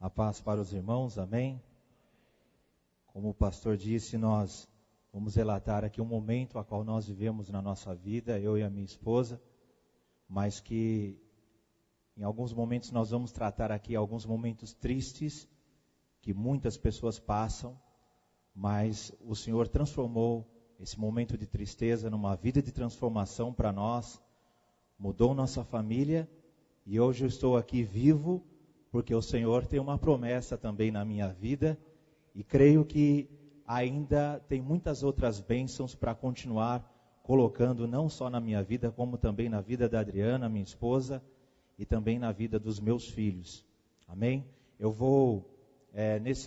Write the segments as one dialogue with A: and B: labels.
A: A paz para os irmãos, amém? Como o pastor disse, nós vamos relatar aqui um momento a qual nós vivemos na nossa vida, eu e a minha esposa, mas que em alguns momentos nós vamos tratar aqui alguns momentos tristes que muitas pessoas passam, mas o Senhor transformou esse momento de tristeza numa vida de transformação para nós, mudou nossa família e hoje eu estou aqui vivo porque o Senhor tem uma promessa também na minha vida e creio que ainda tem muitas outras bênçãos para continuar colocando não só na minha vida, como também na vida da Adriana, minha esposa, e também na vida dos meus filhos. Amém? Eu vou,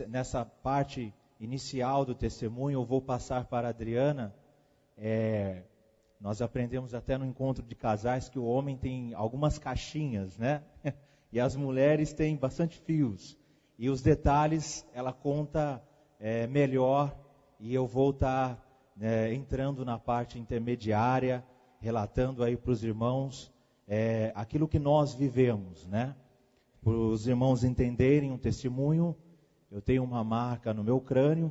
A: nessa parte inicial do testemunho, eu vou passar para a Adriana. Nós aprendemos até no encontro de casais que o homem tem algumas caixinhas, né? E as mulheres têm bastante fios. E os detalhes ela conta melhor. E eu vou estar entrando na parte intermediária, relatando aí para os irmãos aquilo que nós vivemos, né? Para os irmãos entenderem um testemunho, eu tenho uma marca no meu crânio,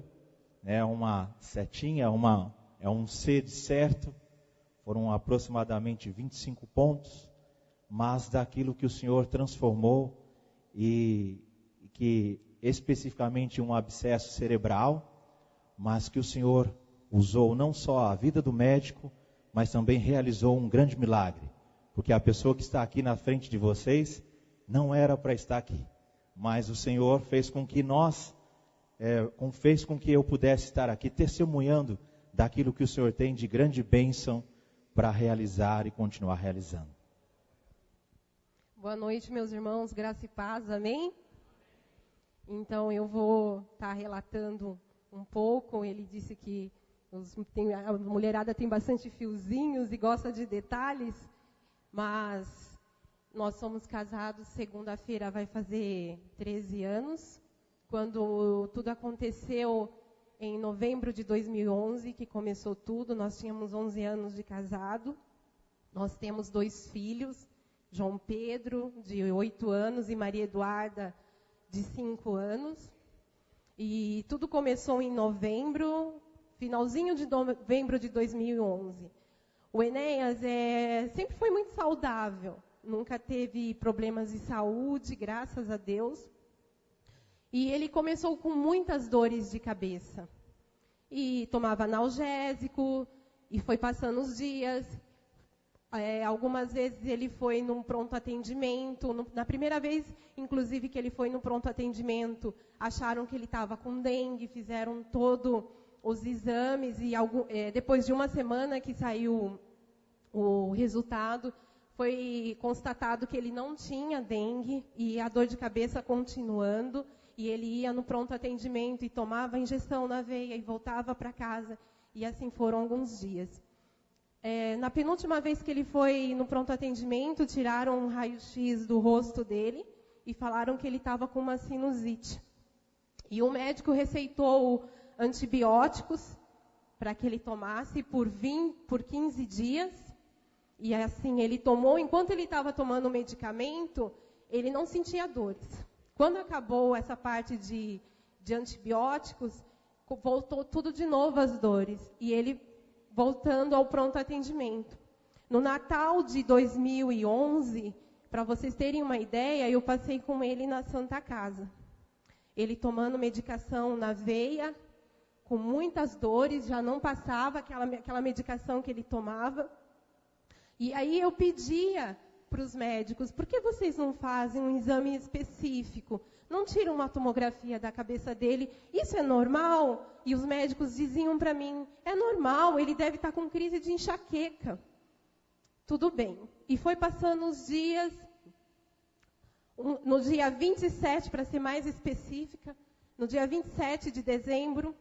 A: uma setinha, é um C de certo, foram aproximadamente 25 pontos, mas daquilo que o Senhor transformou e que especificamente um abscesso cerebral, mas que o Senhor usou não só a vida do médico, mas também realizou um grande milagre, porque a pessoa que está aqui na frente de vocês não era para estar aqui, mas o Senhor fez com que fez com que eu pudesse estar aqui testemunhando daquilo que o Senhor tem de grande bênção para realizar e continuar realizando.
B: Boa noite, meus irmãos, graça e paz, amém? Então eu vou estar relatando um pouco. Ele disse que a mulherada tem bastante fiozinhos e gosta de detalhes, mas nós somos casados, segunda-feira vai fazer 13 anos, quando tudo aconteceu em novembro de 2011, que começou tudo. Nós tínhamos 11 anos de casado, nós temos 2 filhos, João Pedro, de 8 anos, e Maria Eduarda, de 5 anos. E tudo começou em novembro, finalzinho de novembro de 2011. O Enéas sempre foi muito saudável, nunca teve problemas de saúde, graças a Deus. E ele começou com muitas dores de cabeça. E tomava analgésico, e foi passando os dias. Algumas vezes ele foi num pronto atendimento. Na primeira vez, inclusive, que ele foi no pronto atendimento, acharam que ele estava com dengue, fizeram todos os exames, e depois de uma semana que saiu o resultado, foi constatado que ele não tinha dengue, e a dor de cabeça continuando, e ele ia no pronto atendimento e tomava injeção na veia e voltava para casa, e assim foram alguns dias. Na penúltima vez que ele foi no pronto atendimento, tiraram um raio-x do rosto dele e falaram que ele estava com uma sinusite. E o médico receitou antibióticos para que ele tomasse por 15 dias. E assim, ele tomou, enquanto ele estava tomando o medicamento, ele não sentia dores. Quando acabou essa parte de antibióticos, voltou tudo de novo as dores. E ele voltando ao pronto atendimento. No Natal de 2011, para vocês terem uma ideia, eu passei com ele na Santa Casa. Ele tomando medicação na veia, com muitas dores, já não passava aquela medicação que ele tomava. E aí eu pedia para os médicos, por que vocês não fazem um exame específico? Não tiram uma tomografia da cabeça dele, isso é normal? E os médicos diziam para mim, é normal, ele deve estar com crise de enxaqueca. Tudo bem. E foi passando os dias, no dia 27, para ser mais específica, no dia 27 de dezembro,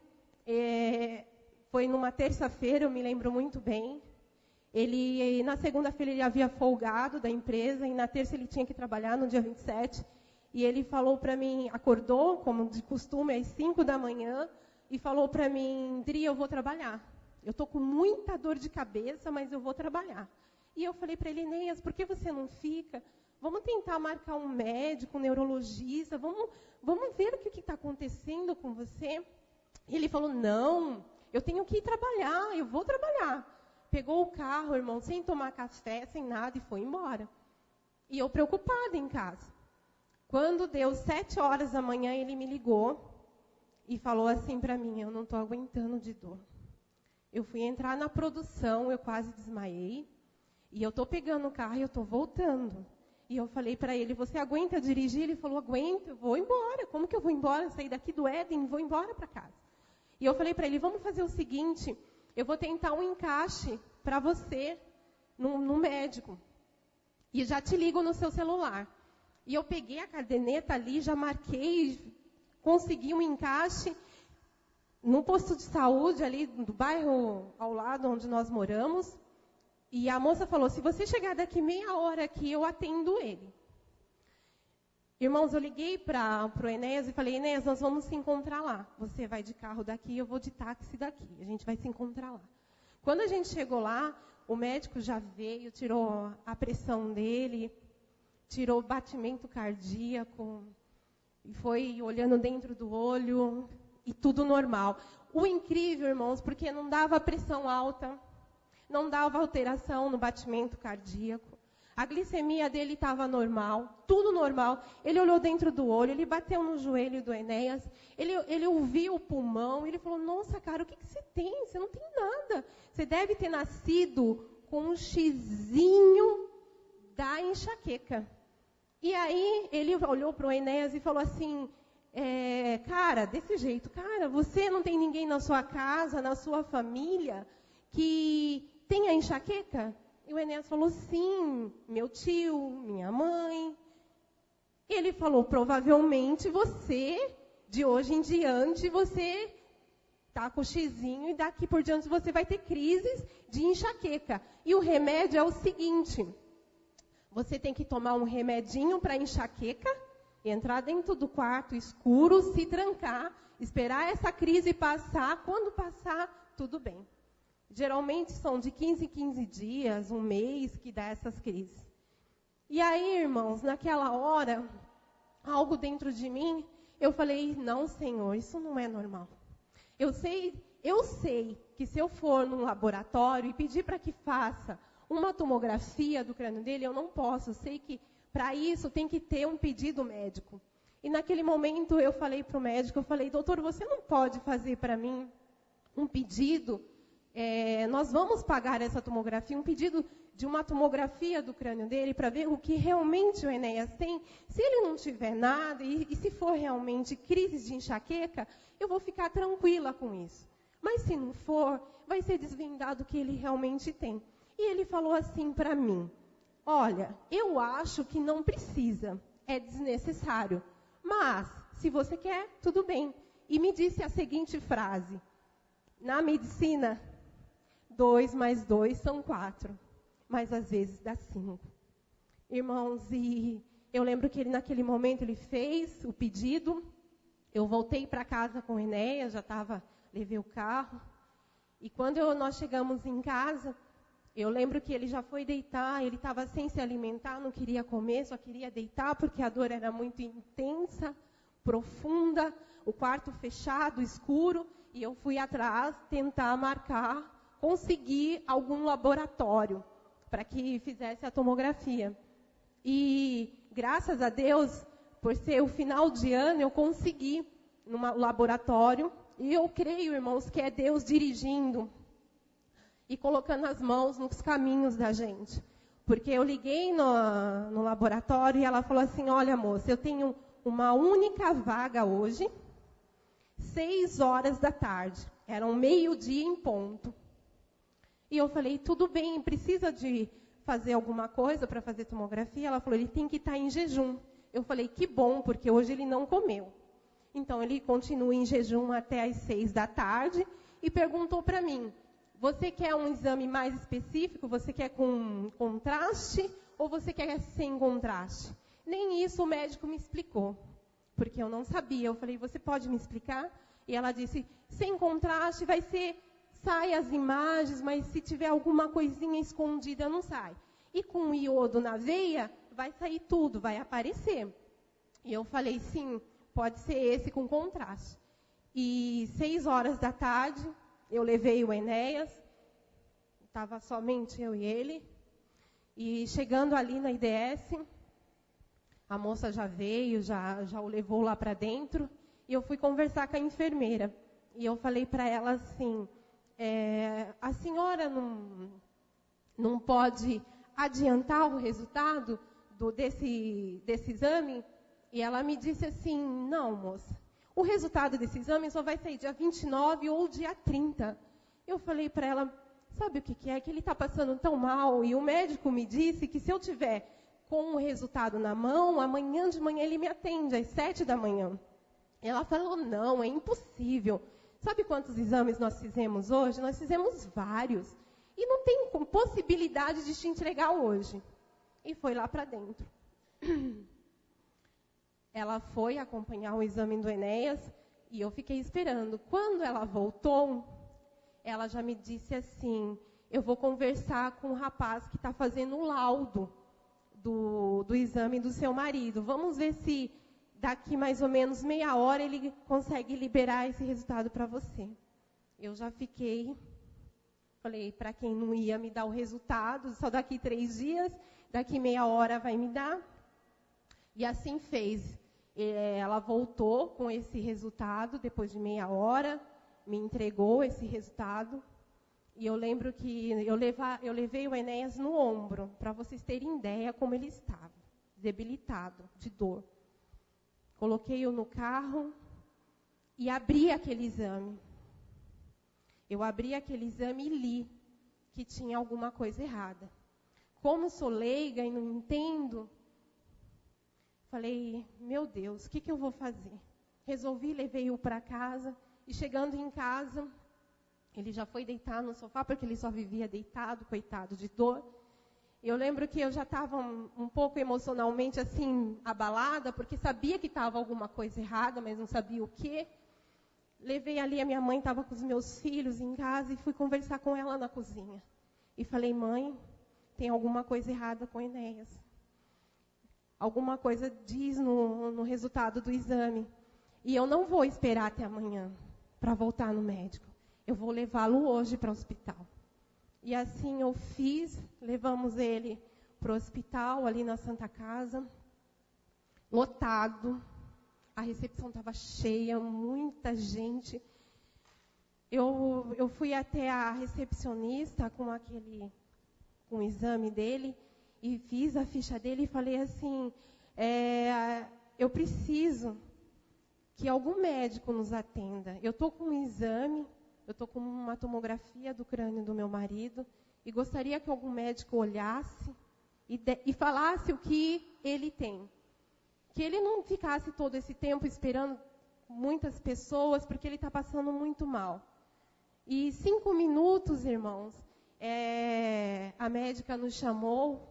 B: foi numa terça-feira, eu me lembro muito bem. Na segunda-feira ele havia folgado da empresa, e na terça ele tinha que trabalhar, no dia 27. E ele falou para mim, acordou, como de costume, às 5 da manhã, e falou para mim, Dri, eu vou trabalhar. Eu estou com muita dor de cabeça, mas eu vou trabalhar. E eu falei para ele, Enéas, por que você não fica? Vamos tentar marcar um médico, um neurologista, vamos ver o que está acontecendo com você. E ele falou, não, eu tenho que ir trabalhar, eu vou trabalhar. Pegou o carro, irmão, sem tomar café, sem nada, e foi embora. E eu preocupada em casa. Quando deu 7 horas da manhã, ele me ligou e falou assim para mim, eu não estou aguentando de dor. Eu fui entrar na produção, eu quase desmaiei. E eu estou pegando o carro e eu estou voltando. E eu falei para ele, você aguenta dirigir? Ele falou, aguento, eu vou embora. Como que eu vou embora? Eu saí daqui do Éden e vou embora para casa. E eu falei para ele, vamos fazer o seguinte, eu vou tentar um encaixe para você no médico. E já te ligo no seu celular. E eu peguei a caderneta ali, já marquei, consegui um encaixe no posto de saúde ali do bairro ao lado onde nós moramos. E a moça falou, se você chegar daqui meia hora aqui, eu atendo ele. Irmãos, eu liguei para o Enéas e falei, Enéas, nós vamos se encontrar lá. Você vai de carro daqui, eu vou de táxi daqui. A gente vai se encontrar lá. Quando a gente chegou lá, o médico já veio, tirou a pressão dele, tirou o batimento cardíaco, e foi olhando dentro do olho, e tudo normal. O incrível, irmãos, porque não dava pressão alta, não dava alteração no batimento cardíaco. A glicemia dele estava normal, tudo normal. Ele olhou dentro do olho, ele bateu no joelho do Enéas, ele ouviu o pulmão, ele falou, nossa, cara, o que você tem? Você não tem nada. Você deve ter nascido com um xizinho da enxaqueca. E aí ele olhou para o Enéas e falou assim, cara, desse jeito, cara, você não tem ninguém na sua casa, na sua família, que tenha enxaqueca? E o Enéas falou, sim, meu tio, minha mãe. Ele falou, provavelmente você, de hoje em diante, você está com o xizinho e daqui por diante você vai ter crises de enxaqueca. E o remédio é o seguinte, você tem que tomar um remedinho para enxaqueca, entrar dentro do quarto escuro, se trancar, esperar essa crise passar, quando passar, tudo bem. Geralmente são de 15 em 15 dias, um mês, que dá essas crises. E aí, irmãos, naquela hora, algo dentro de mim, eu falei, não, Senhor, isso não é normal. Eu sei que se eu for num laboratório e pedir para que faça uma tomografia do crânio dele, eu não posso. Eu sei que para isso tem que ter um pedido médico. E naquele momento eu falei para o médico, eu falei, doutor, você não pode fazer para mim um pedido? Nós vamos pagar essa tomografia, um pedido de uma tomografia do crânio dele para ver o que realmente o Enéas tem. Se ele não tiver nada e se for realmente crise de enxaqueca, eu vou ficar tranquila com isso. Mas se não for, vai ser desvendado o que ele realmente tem. E ele falou assim para mim, olha, eu acho que não precisa, é desnecessário. Mas, se você quer, tudo bem. E me disse a seguinte frase, na medicina, 2 mais 2 são 4, mas às vezes dá 5. Irmãos, e eu lembro que ele naquele momento ele fez o pedido, eu voltei para casa com o Enéas, levei o carro, e quando nós chegamos em casa, eu lembro que ele já foi deitar, ele estava sem se alimentar, não queria comer, só queria deitar, porque a dor era muito intensa, profunda, o quarto fechado, escuro, e eu fui atrás tentar conseguir algum laboratório para que fizesse a tomografia. E, graças a Deus, por ser o final de ano, eu consegui num laboratório. E eu creio, irmãos, que é Deus dirigindo e colocando as mãos nos caminhos da gente. Porque eu liguei no laboratório e ela falou assim, olha, moça, eu tenho uma única vaga hoje, 6 horas da tarde. Era 12:00 em ponto. E eu falei, tudo bem, precisa de fazer alguma coisa para fazer tomografia? Ela falou, ele tem que estar em jejum. Eu falei, que bom, porque hoje ele não comeu. Então, ele continua em jejum até às 6 da tarde e perguntou para mim, você quer um exame mais específico? Você quer com contraste ou você quer sem contraste? Nem isso o médico me explicou, porque eu não sabia. Eu falei, você pode me explicar? E ela disse, sem contraste vai ser... sai as imagens, mas se tiver alguma coisinha escondida, não sai. E com iodo na veia, vai sair tudo, vai aparecer. E eu falei, sim, pode ser esse com contraste. E 6h, eu levei o Enéas, estava somente eu e ele. E chegando ali na IDS, a moça já veio, já o levou lá para dentro. E eu fui conversar com a enfermeira. E eu falei para ela assim, a senhora não pode adiantar o resultado desse exame? E ela me disse assim, não, moça, o resultado desse exame só vai sair dia 29 ou dia 30. Eu falei para ela, sabe o que é? Que ele está passando tão mal, e o médico me disse que se eu tiver com o resultado na mão, amanhã de manhã ele me atende, às 7h. Ela falou, não, é impossível. Sabe quantos exames nós fizemos hoje? Nós fizemos vários. E não tem possibilidade de te entregar hoje. E foi lá para dentro. Ela foi acompanhar o exame do Enéas e eu fiquei esperando. Quando ela voltou, ela já me disse assim, eu vou conversar com o rapaz que está fazendo o laudo do exame do seu marido. Vamos ver se daqui mais ou menos meia hora ele consegue liberar esse resultado para você. Eu já fiquei, falei, para quem não ia me dar o resultado, só daqui 3 dias, daqui meia hora vai me dar. E assim fez. Ela voltou com esse resultado, depois de meia hora, me entregou esse resultado. E eu lembro que eu levei o Enéas no ombro, para vocês terem ideia como ele estava, debilitado, de dor. Coloquei-o no carro e abri aquele exame. Eu abri aquele exame e li que tinha alguma coisa errada. Como sou leiga e não entendo, falei, meu Deus, o que eu vou fazer? Resolvi, levei-o para casa, e chegando em casa, ele já foi deitar no sofá, porque ele só vivia deitado, coitado, de dor. Eu lembro que eu já estava um pouco emocionalmente assim, abalada, porque sabia que estava alguma coisa errada, mas não sabia o quê. Levei ali, a minha mãe estava com os meus filhos em casa, e fui conversar com ela na cozinha. E falei, mãe, tem alguma coisa errada com o Enéas. Alguma coisa diz no resultado do exame. E eu não vou esperar até amanhã para voltar no médico. Eu vou levá-lo hoje para o hospital. E assim eu fiz, levamos ele para o hospital, ali na Santa Casa, lotado. A recepção estava cheia, muita gente. Eu fui até a recepcionista com o exame dele, e fiz a ficha dele e falei assim, eu preciso que algum médico nos atenda. Eu estou com um exame, eu estou com uma tomografia do crânio do meu marido, e gostaria que algum médico olhasse e falasse o que ele tem. Que ele não ficasse todo esse tempo esperando muitas pessoas, porque ele está passando muito mal. E 5 minutos, irmãos, a médica nos chamou,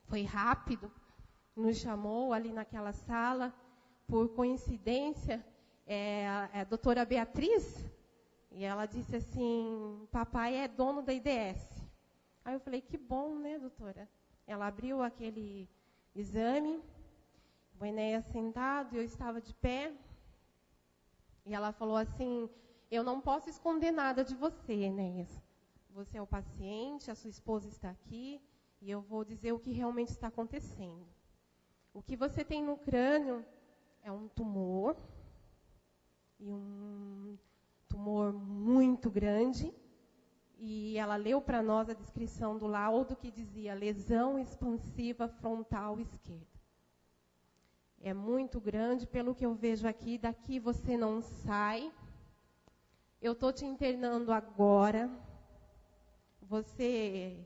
B: foi rápido, nos chamou ali naquela sala. Por coincidência, a doutora Beatriz, e ela disse assim, papai é dono da IDS. Aí eu falei, que bom, né, doutora? Ela abriu aquele exame, o Enéas sentado, e eu estava de pé, e ela falou assim, eu não posso esconder nada de você, Enéas. Você é o paciente, a sua esposa está aqui, e eu vou dizer o que realmente está acontecendo. O que você tem no crânio é um tumor, e um tumor muito grande, e ela leu para nós a descrição do laudo que dizia lesão expansiva frontal esquerda. É muito grande, pelo que eu vejo aqui, daqui você não sai. Eu estou te internando agora. Você,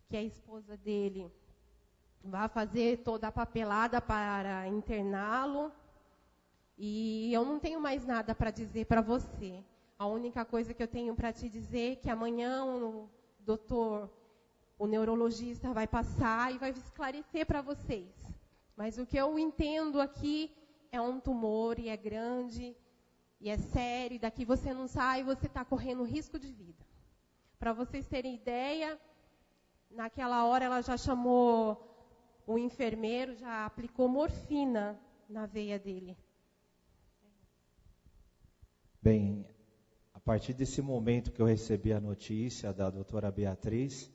B: que é a esposa dele, vai fazer toda a papelada para interná-lo. E eu não tenho mais nada para dizer para você. A única coisa que eu tenho para te dizer é que amanhã o neurologista vai passar e vai esclarecer para vocês. Mas o que eu entendo aqui é um tumor, e é grande, e é sério, e daqui você não sai, você está correndo risco de vida. Para vocês terem ideia, naquela hora ela já chamou o enfermeiro já aplicou morfina na veia dele.
A: Bem, a partir desse momento que eu recebi a notícia da doutora Beatriz,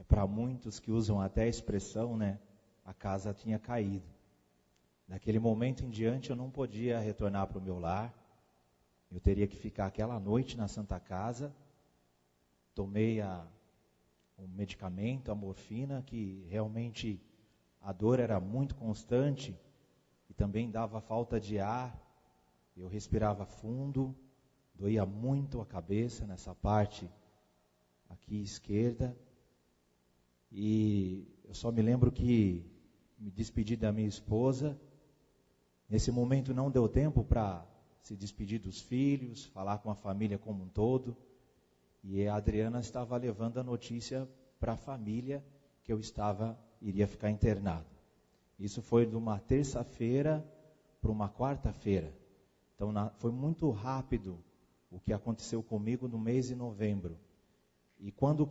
A: para muitos que usam até a expressão, né, a casa tinha caído. Daquele momento em diante eu não podia retornar para o meu lar, eu teria que ficar aquela noite na Santa Casa. Tomei um medicamento, a morfina, que realmente a dor era muito constante e também dava falta de ar. Eu respirava fundo, doía muito a cabeça nessa parte aqui esquerda. E eu só me lembro que me despedi da minha esposa. Nesse momento não deu tempo para se despedir dos filhos, falar com a família como um todo. E a Adriana estava levando a notícia para a família que eu iria ficar internado. Isso foi de uma terça-feira para uma quarta-feira. Então foi muito rápido o que aconteceu comigo no mês de novembro. E quando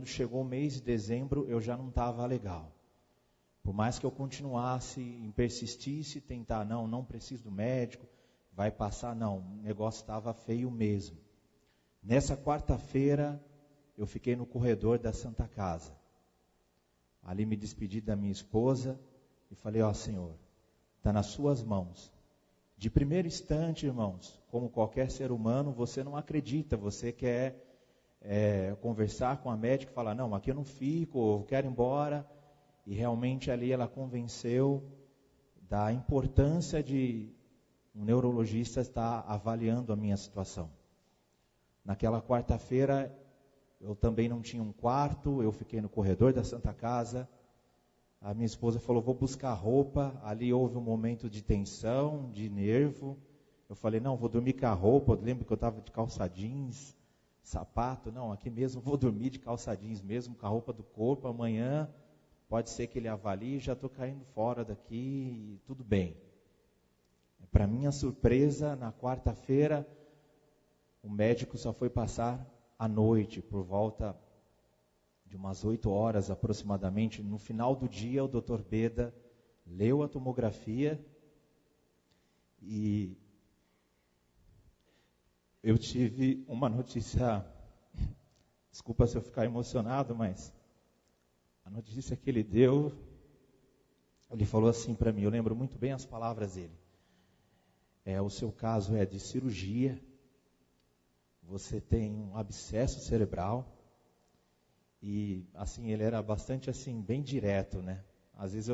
A: chegou o mês de dezembro, eu já não estava legal. Por mais que eu continuasse, persistisse, tentar, não preciso do médico, vai passar, não, o negócio estava feio mesmo. Nessa quarta-feira, eu fiquei no corredor da Santa Casa. Ali me despedi da minha esposa e falei, Senhor, está nas suas mãos. De primeiro instante, irmãos, como qualquer ser humano, você não acredita, você quer conversar com a médica e falar, não, aqui eu não fico, eu quero ir embora. E realmente ali ela convenceu da importância de um neurologista estar avaliando a minha situação. Naquela quarta-feira, eu também não tinha um quarto, eu fiquei no corredor da Santa Casa. A minha esposa falou, vou buscar roupa. Ali houve um momento de tensão, de nervo. Eu falei, não, vou dormir com a roupa. Eu lembro que eu estava de calça jeans, sapato. Não, aqui mesmo vou dormir de calça jeans mesmo, com a roupa do corpo. Amanhã pode ser que ele avalie, já estou caindo fora daqui e tudo bem. Para minha surpresa, na quarta-feira, o médico só foi passar à noite, por volta de umas 8 horas aproximadamente. No final do dia, o Dr. Beda leu a tomografia e eu tive uma notícia, desculpa se eu ficar emocionado, mas a notícia que ele deu, ele falou assim para mim, eu lembro muito bem as palavras dele. O seu caso é de cirurgia, você tem um abscesso cerebral. E assim, ele era bastante assim, bem direto, né? Às vezes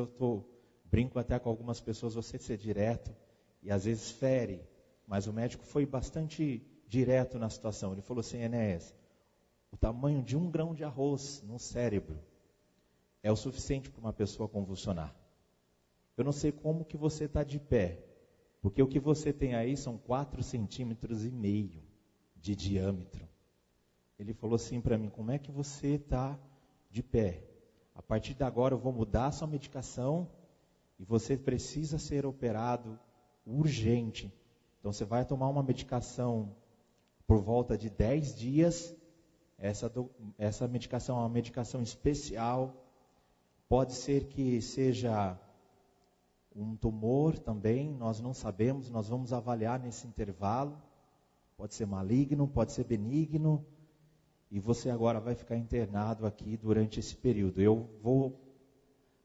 A: brinco até com algumas pessoas, você ser direto, e às vezes fere. Mas o médico foi bastante direto na situação. Ele falou assim, Enéas, o tamanho de 1 grão de arroz no cérebro é o suficiente para uma pessoa convulsionar. Eu não sei como que você está de pé, porque o que você tem aí são 4,5 centímetros de diâmetro. Ele falou assim para mim, como é que você está de pé? A partir de agora eu vou mudar a sua medicação e você precisa ser operado urgente. Então você vai tomar uma medicação por volta de 10 dias. Essa medicação é uma medicação especial. Pode ser que seja um tumor também, nós não sabemos, nós vamos avaliar nesse intervalo. Pode ser maligno, pode ser benigno. E você agora vai ficar internado aqui durante esse período. Eu vou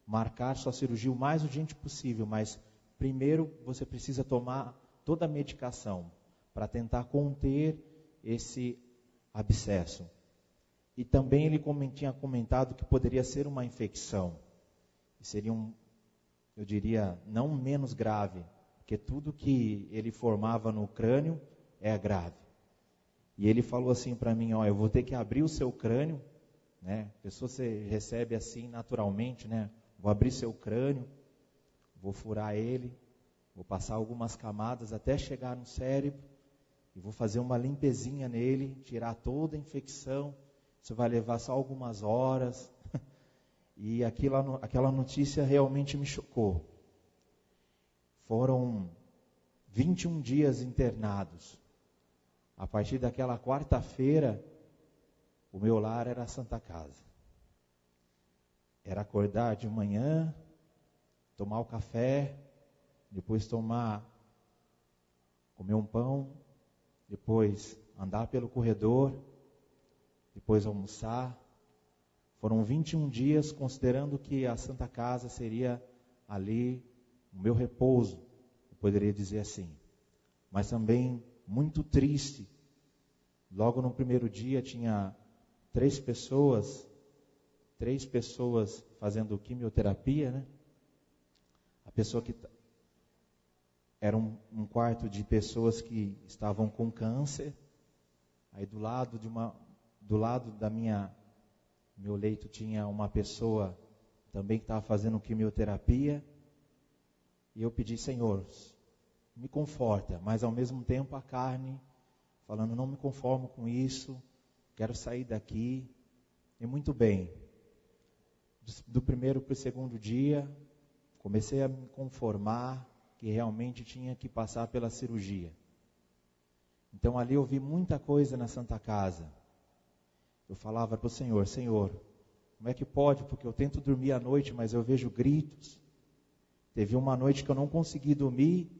A: marcar sua cirurgia o mais urgente possível, mas primeiro você precisa tomar toda a medicação para tentar conter esse abscesso. E também ele tinha comentado que poderia ser uma infecção. E seria eu diria, não menos grave, porque tudo que ele formava no crânio é grave. E ele falou assim para mim, eu vou ter que abrir o seu crânio, né? A pessoa você recebe assim naturalmente, né? Vou abrir seu crânio, vou furar ele, vou passar algumas camadas até chegar no cérebro e vou fazer uma limpezinha nele, tirar toda a infecção. Isso vai levar só algumas horas. E aquela notícia realmente me chocou. Foram 21 dias internados. A partir daquela quarta-feira, o meu lar era a Santa Casa. era acordar de manhã, tomar o café, depois comer um pão, depois andar pelo corredor, depois almoçar. Foram 21 dias, considerando que a Santa Casa seria ali o meu repouso, eu poderia dizer assim. Mas também muito triste. Logo no primeiro dia tinha 3 pessoas fazendo quimioterapia, né? A pessoa que era um quarto de pessoas que estavam com câncer. Aí do lado da meu leito tinha uma pessoa também que estava fazendo quimioterapia. E eu pedi, Senhor, me conforta, mas ao mesmo tempo a carne falando, não me conformo com isso, quero sair daqui. E muito bem, do primeiro para o segundo dia, comecei a me conformar que realmente tinha que passar pela cirurgia. Então ali eu vi muita coisa na Santa Casa. Eu falava para o Senhor, como é que pode? Porque eu tento dormir à noite, mas eu vejo gritos. Teve uma noite que eu não consegui dormir,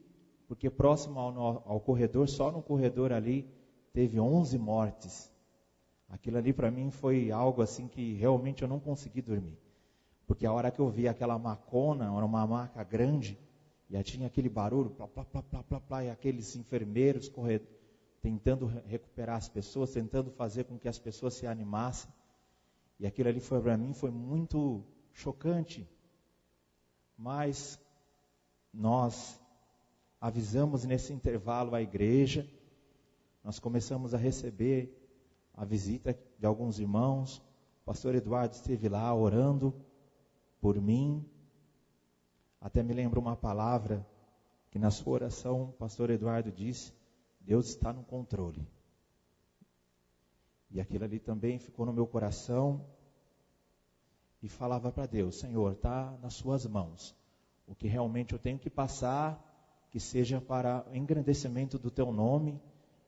A: porque próximo ao corredor, só no corredor ali, teve 11 mortes. Aquilo ali para mim foi algo assim que realmente eu não consegui dormir. Porque a hora que eu vi aquela macona, era uma maca grande, e tinha aquele barulho, plá, plá, plá, plá, plá, plá, e aqueles enfermeiros tentando recuperar as pessoas, tentando fazer com que as pessoas se animassem. E aquilo ali para mim foi muito chocante. Mas nós avisamos nesse intervalo a igreja, nós começamos a receber a visita de alguns irmãos. O pastor Eduardo esteve lá orando por mim. Até me lembro uma palavra que na sua oração o pastor Eduardo disse, Deus está no controle. E aquilo ali também ficou no meu coração. E falava para Deus, Senhor, está nas suas mãos. O que realmente eu tenho que passar, que seja para o engrandecimento do teu nome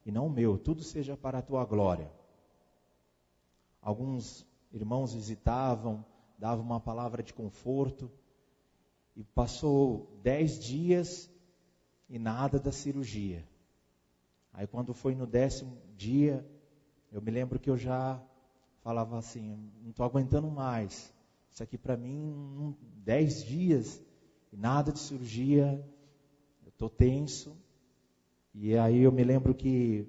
A: e não o meu. Tudo seja para a tua glória. Alguns irmãos visitavam, davam uma palavra de conforto. E passou 10 dias e nada da cirurgia. Aí quando foi no 10º dia, eu me lembro que eu já falava assim, não estou aguentando mais. Isso aqui para mim, 10 dias e nada de cirurgia, eu estou tenso. E aí eu me lembro que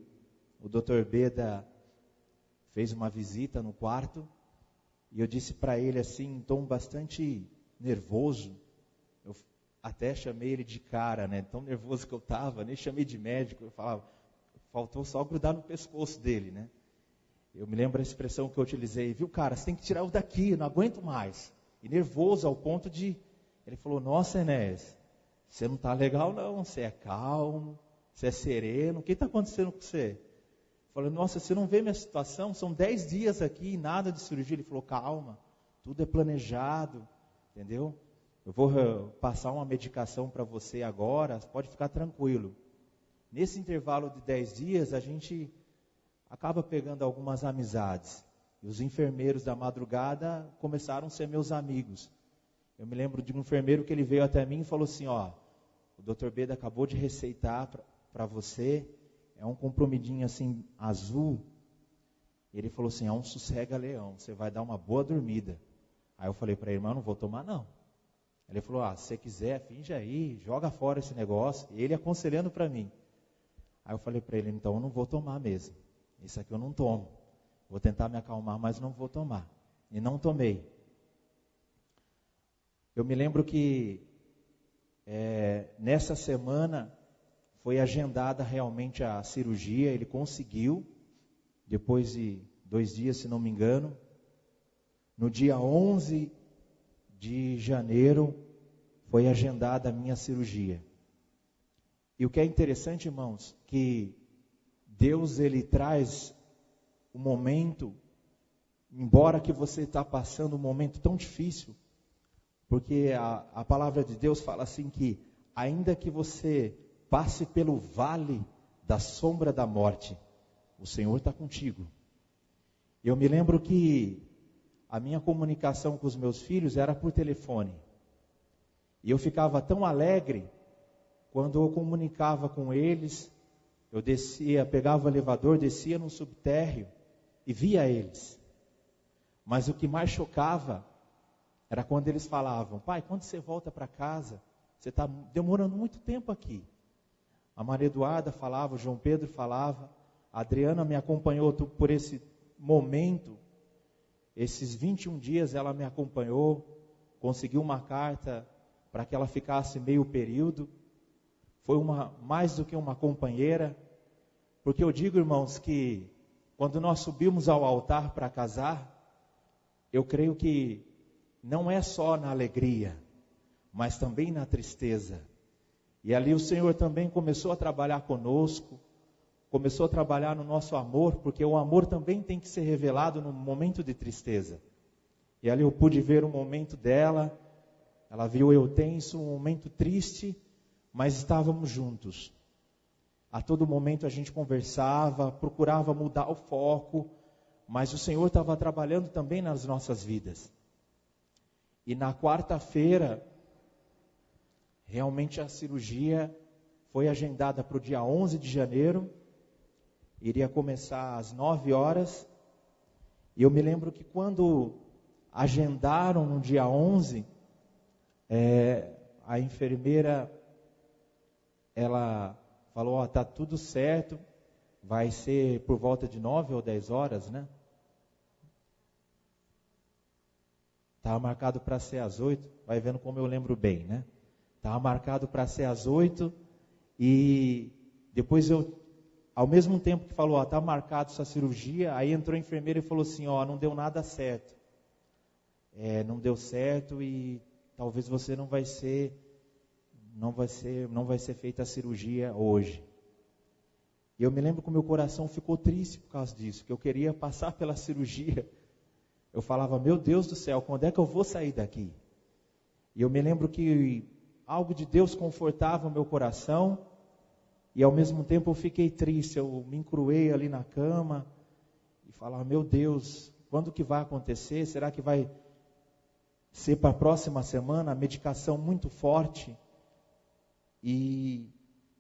A: o Dr. Beda fez uma visita no quarto, e eu disse para ele assim, em tom bastante nervoso, eu até chamei ele de cara, né? Tão nervoso que eu estava, nem chamei de médico, eu falava, faltou só grudar no pescoço dele, né? Eu me lembro a expressão que eu utilizei, viu, cara, você tem que tirar o daqui, eu não aguento mais. E nervoso ao ponto de, ele falou, nossa, Enéas, você não está legal não, você é calmo, você é sereno, o que está acontecendo com você? Eu falei, nossa, você não vê minha situação? São 10 dias aqui, nada de cirurgia. Ele falou, calma, tudo é planejado, entendeu? Eu vou passar uma medicação para você agora, pode ficar tranquilo. Nesse intervalo de 10 dias, a gente acaba pegando algumas amizades. E os enfermeiros da madrugada começaram a ser meus amigos. Eu me lembro de um enfermeiro que ele veio até mim e falou assim, ó, o Dr. Beda acabou de receitar para você, é um comprimidinho assim, azul. Ele falou assim, é um sossega-leão, você vai dar uma boa dormida. Aí eu falei para ele, irmão, não vou tomar não. Ele falou, se você quiser, finge aí, joga fora esse negócio. E ele aconselhando para mim. Aí eu falei para ele, então eu não vou tomar mesmo. Isso aqui eu não tomo. Vou tentar me acalmar, mas não vou tomar. E não tomei. Eu me lembro que nessa semana foi agendada realmente a cirurgia. Ele conseguiu, depois de 2 dias, se não me engano. No dia 11 de janeiro foi agendada a minha cirurgia. E o que é interessante, irmãos, que Deus, ele traz o momento, embora que você está passando um momento tão difícil, porque a palavra de Deus fala assim que, ainda que você passe pelo vale da sombra da morte, o Senhor está contigo. Eu me lembro que a minha comunicação com os meus filhos era por telefone. E eu ficava tão alegre quando eu comunicava com eles. Eu descia, pegava o elevador, descia no subtérreo e via eles. Mas o que mais chocava era quando eles falavam: pai, quando você volta para casa? Você está demorando muito tempo aqui. A Maria Eduarda falava, o João Pedro falava, a Adriana me acompanhou por esse momento. Esses 21 dias ela me acompanhou, conseguiu uma carta para que ela ficasse meio período. Foi mais do que uma companheira, porque eu digo, irmãos, que quando nós subimos ao altar para casar, eu creio que não é só na alegria, mas também na tristeza. E ali o Senhor também começou a trabalhar conosco, começou a trabalhar no nosso amor, porque o amor também tem que ser revelado no momento de tristeza. E ali eu pude ver o momento dela, ela viu eu tenso, um momento triste, mas estávamos juntos. A todo momento a gente conversava, procurava mudar o foco, mas o Senhor estava trabalhando também nas nossas vidas. E na quarta-feira, realmente a cirurgia foi agendada para o dia 11 de janeiro, iria começar às 9 horas, e eu me lembro que quando agendaram no dia 11, a enfermeira, ela falou, está tudo certo, vai ser por volta de 9 ou 10 horas, né? Estava marcado para ser às 8, vai vendo como eu lembro bem, né? Estava marcado para ser às 8, e depois ao mesmo tempo que falou, está marcado essa cirurgia, aí entrou a enfermeira e falou assim, não deu nada certo. Não deu certo e talvez você não vai ser feita a cirurgia hoje. E eu me lembro que o meu coração ficou triste por causa disso, que eu queria passar pela cirurgia. Eu falava, meu Deus do céu, quando é que eu vou sair daqui? E eu me lembro que algo de Deus confortava o meu coração, e ao mesmo tempo eu fiquei triste, eu me encruei ali na cama, e falava, meu Deus, quando que vai acontecer? Será que vai ser para a próxima semana? A medicação muito forte. E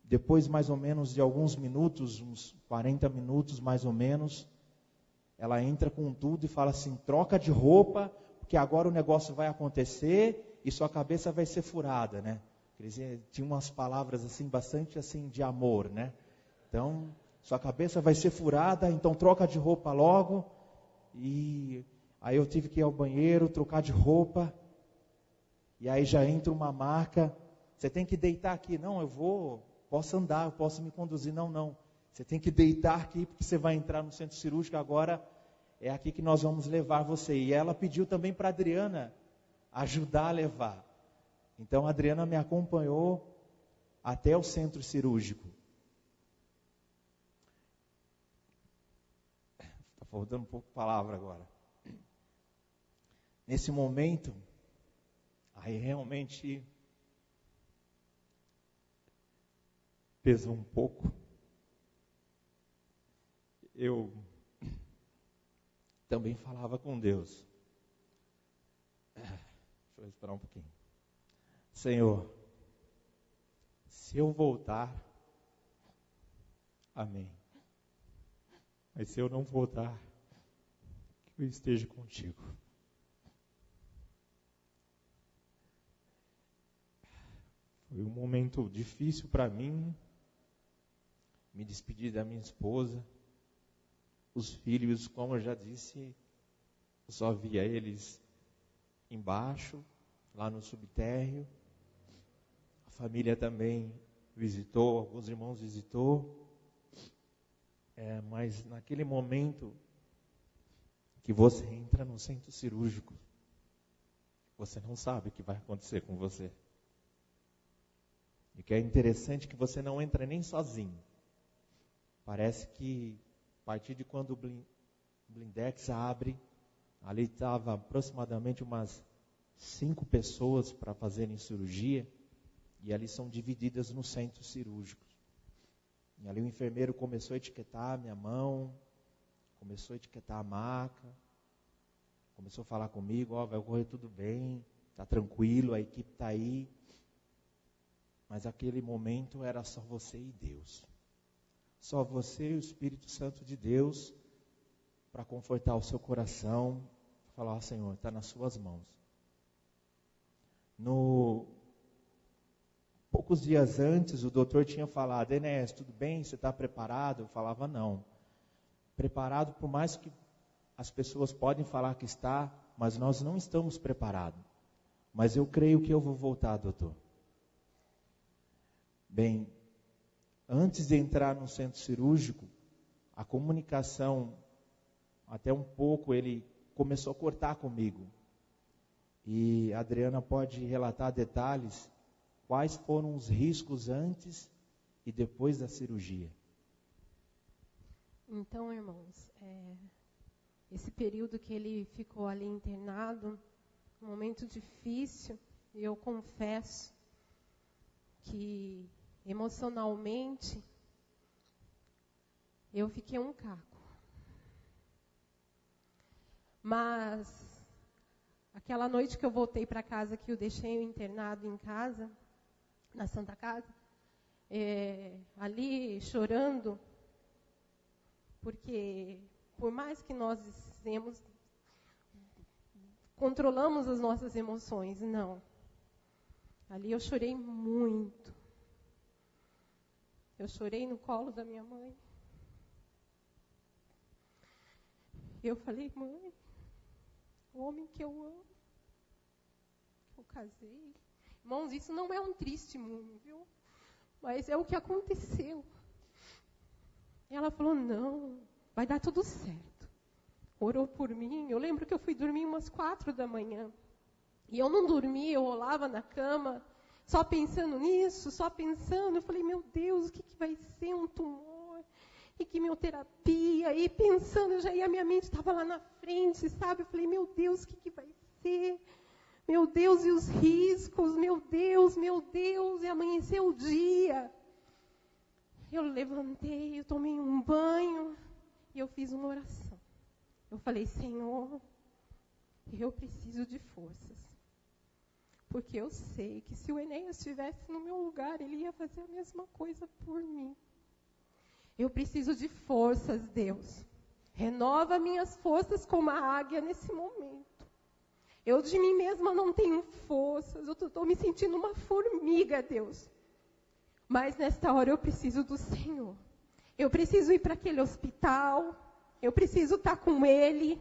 A: depois mais ou menos de alguns minutos, uns 40 minutos mais ou menos, ela entra com tudo e fala assim, troca de roupa, porque agora o negócio vai acontecer e sua cabeça vai ser furada, né? Quer dizer, tinha umas palavras assim, bastante assim de amor, né? Então, sua cabeça vai ser furada, então troca de roupa logo. E aí eu tive que ir ao banheiro, trocar de roupa, e aí já entra uma maca, você tem que deitar aqui. Não, posso andar, eu posso me conduzir. Não, você tem que deitar aqui, porque você vai entrar no centro cirúrgico agora, é aqui que nós vamos levar você. E ela pediu também para a Adriana ajudar a levar. Então a Adriana me acompanhou até o centro cirúrgico. Está faltando um pouco de palavra agora. Nesse momento, aí realmente pesou um pouco. Eu também falava com Deus. Deixa eu esperar um pouquinho. Senhor, se eu voltar, amém. Mas se eu não voltar, que eu esteja contigo. Foi um momento difícil para mim, me despedir da minha esposa, os filhos, como eu já disse, eu só via eles embaixo, lá no subtérreo. A família também visitou, alguns irmãos visitou. Mas naquele momento que você entra no centro cirúrgico, você não sabe o que vai acontecer com você. E que é interessante que você não entra nem sozinho. Parece que a partir de quando o blindex abre, ali estava aproximadamente umas 5 pessoas para fazerem cirurgia, e ali são divididas no centro cirúrgico. E ali o enfermeiro começou a etiquetar a minha mão, começou a etiquetar a maca, começou a falar comigo, vai ocorrer tudo bem, está tranquilo, a equipe está aí. Mas aquele momento era só você e Deus. Só você e o Espírito Santo de Deus para confortar o seu coração, falar, Senhor, está nas suas mãos. Poucos dias antes, o doutor tinha falado, Enéas, tudo bem, você está preparado? Eu falava, não. Preparado, por mais que as pessoas podem falar que está, mas nós não estamos preparados. Mas eu creio que eu vou voltar, doutor. Bem, antes de entrar no centro cirúrgico, a comunicação, até um pouco, ele começou a cortar comigo. E a Adriana pode relatar detalhes, quais foram os riscos antes e depois da cirurgia.
B: Então, irmãos, esse período que ele ficou ali internado, um momento difícil, e eu confesso que emocionalmente eu fiquei um caco. Mas aquela noite que eu voltei para casa, que eu deixei o internado em casa, na Santa Casa, ali chorando, porque por mais que nós controlamos as nossas emoções, não. Ali eu chorei muito. Eu chorei no colo da minha mãe. Eu falei, mãe, o homem que eu amo, que eu casei. Irmãos, isso não é um testemunho, viu? Mas é o que aconteceu. E ela falou, não, vai dar tudo certo. Orou por mim. Eu lembro que eu fui dormir umas 4 da manhã. E eu não dormia, eu rolava na cama, só pensando nisso, só pensando. Eu falei, meu Deus, o que vai ser um tumor? E quimioterapia? E pensando, a minha mente estava lá na frente, sabe? Eu falei, meu Deus, o que vai ser? Meu Deus, e os riscos? Meu Deus, e amanheceu o dia. Eu levantei, eu tomei um banho e eu fiz uma oração. Eu falei, Senhor, eu preciso de forças. Porque eu sei que se o Enéas estivesse no meu lugar, ele ia fazer a mesma coisa por mim. Eu preciso de forças, Deus. Renova minhas forças como a águia nesse momento. Eu de mim mesma não tenho forças, eu estou me sentindo uma formiga, Deus. Mas nesta hora eu preciso do Senhor. Eu preciso ir para aquele hospital, eu preciso estar com Ele.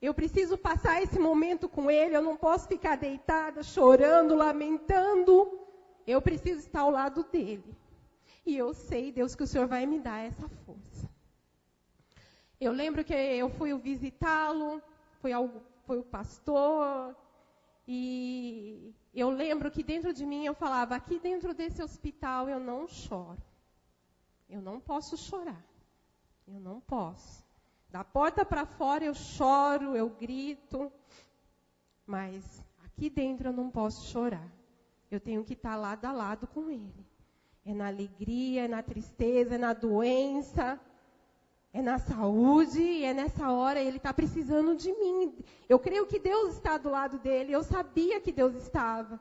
B: Eu preciso passar esse momento com Ele, eu não posso ficar deitada, chorando, lamentando. Eu preciso estar ao lado dEle. E eu sei, Deus, que o Senhor vai me dar essa força. Eu lembro que eu fui visitá-lo, foi o pastor, e eu lembro que dentro de mim eu falava, aqui dentro desse hospital eu não choro. Eu não posso chorar. Eu não posso. Da porta para fora eu choro, eu grito, mas aqui dentro eu não posso chorar. Eu tenho que estar lado a lado com Ele. É na alegria, é na tristeza, é na doença, é na saúde, e é nessa hora Ele está precisando de mim. Eu creio que Deus está do lado dele, eu sabia que Deus estava,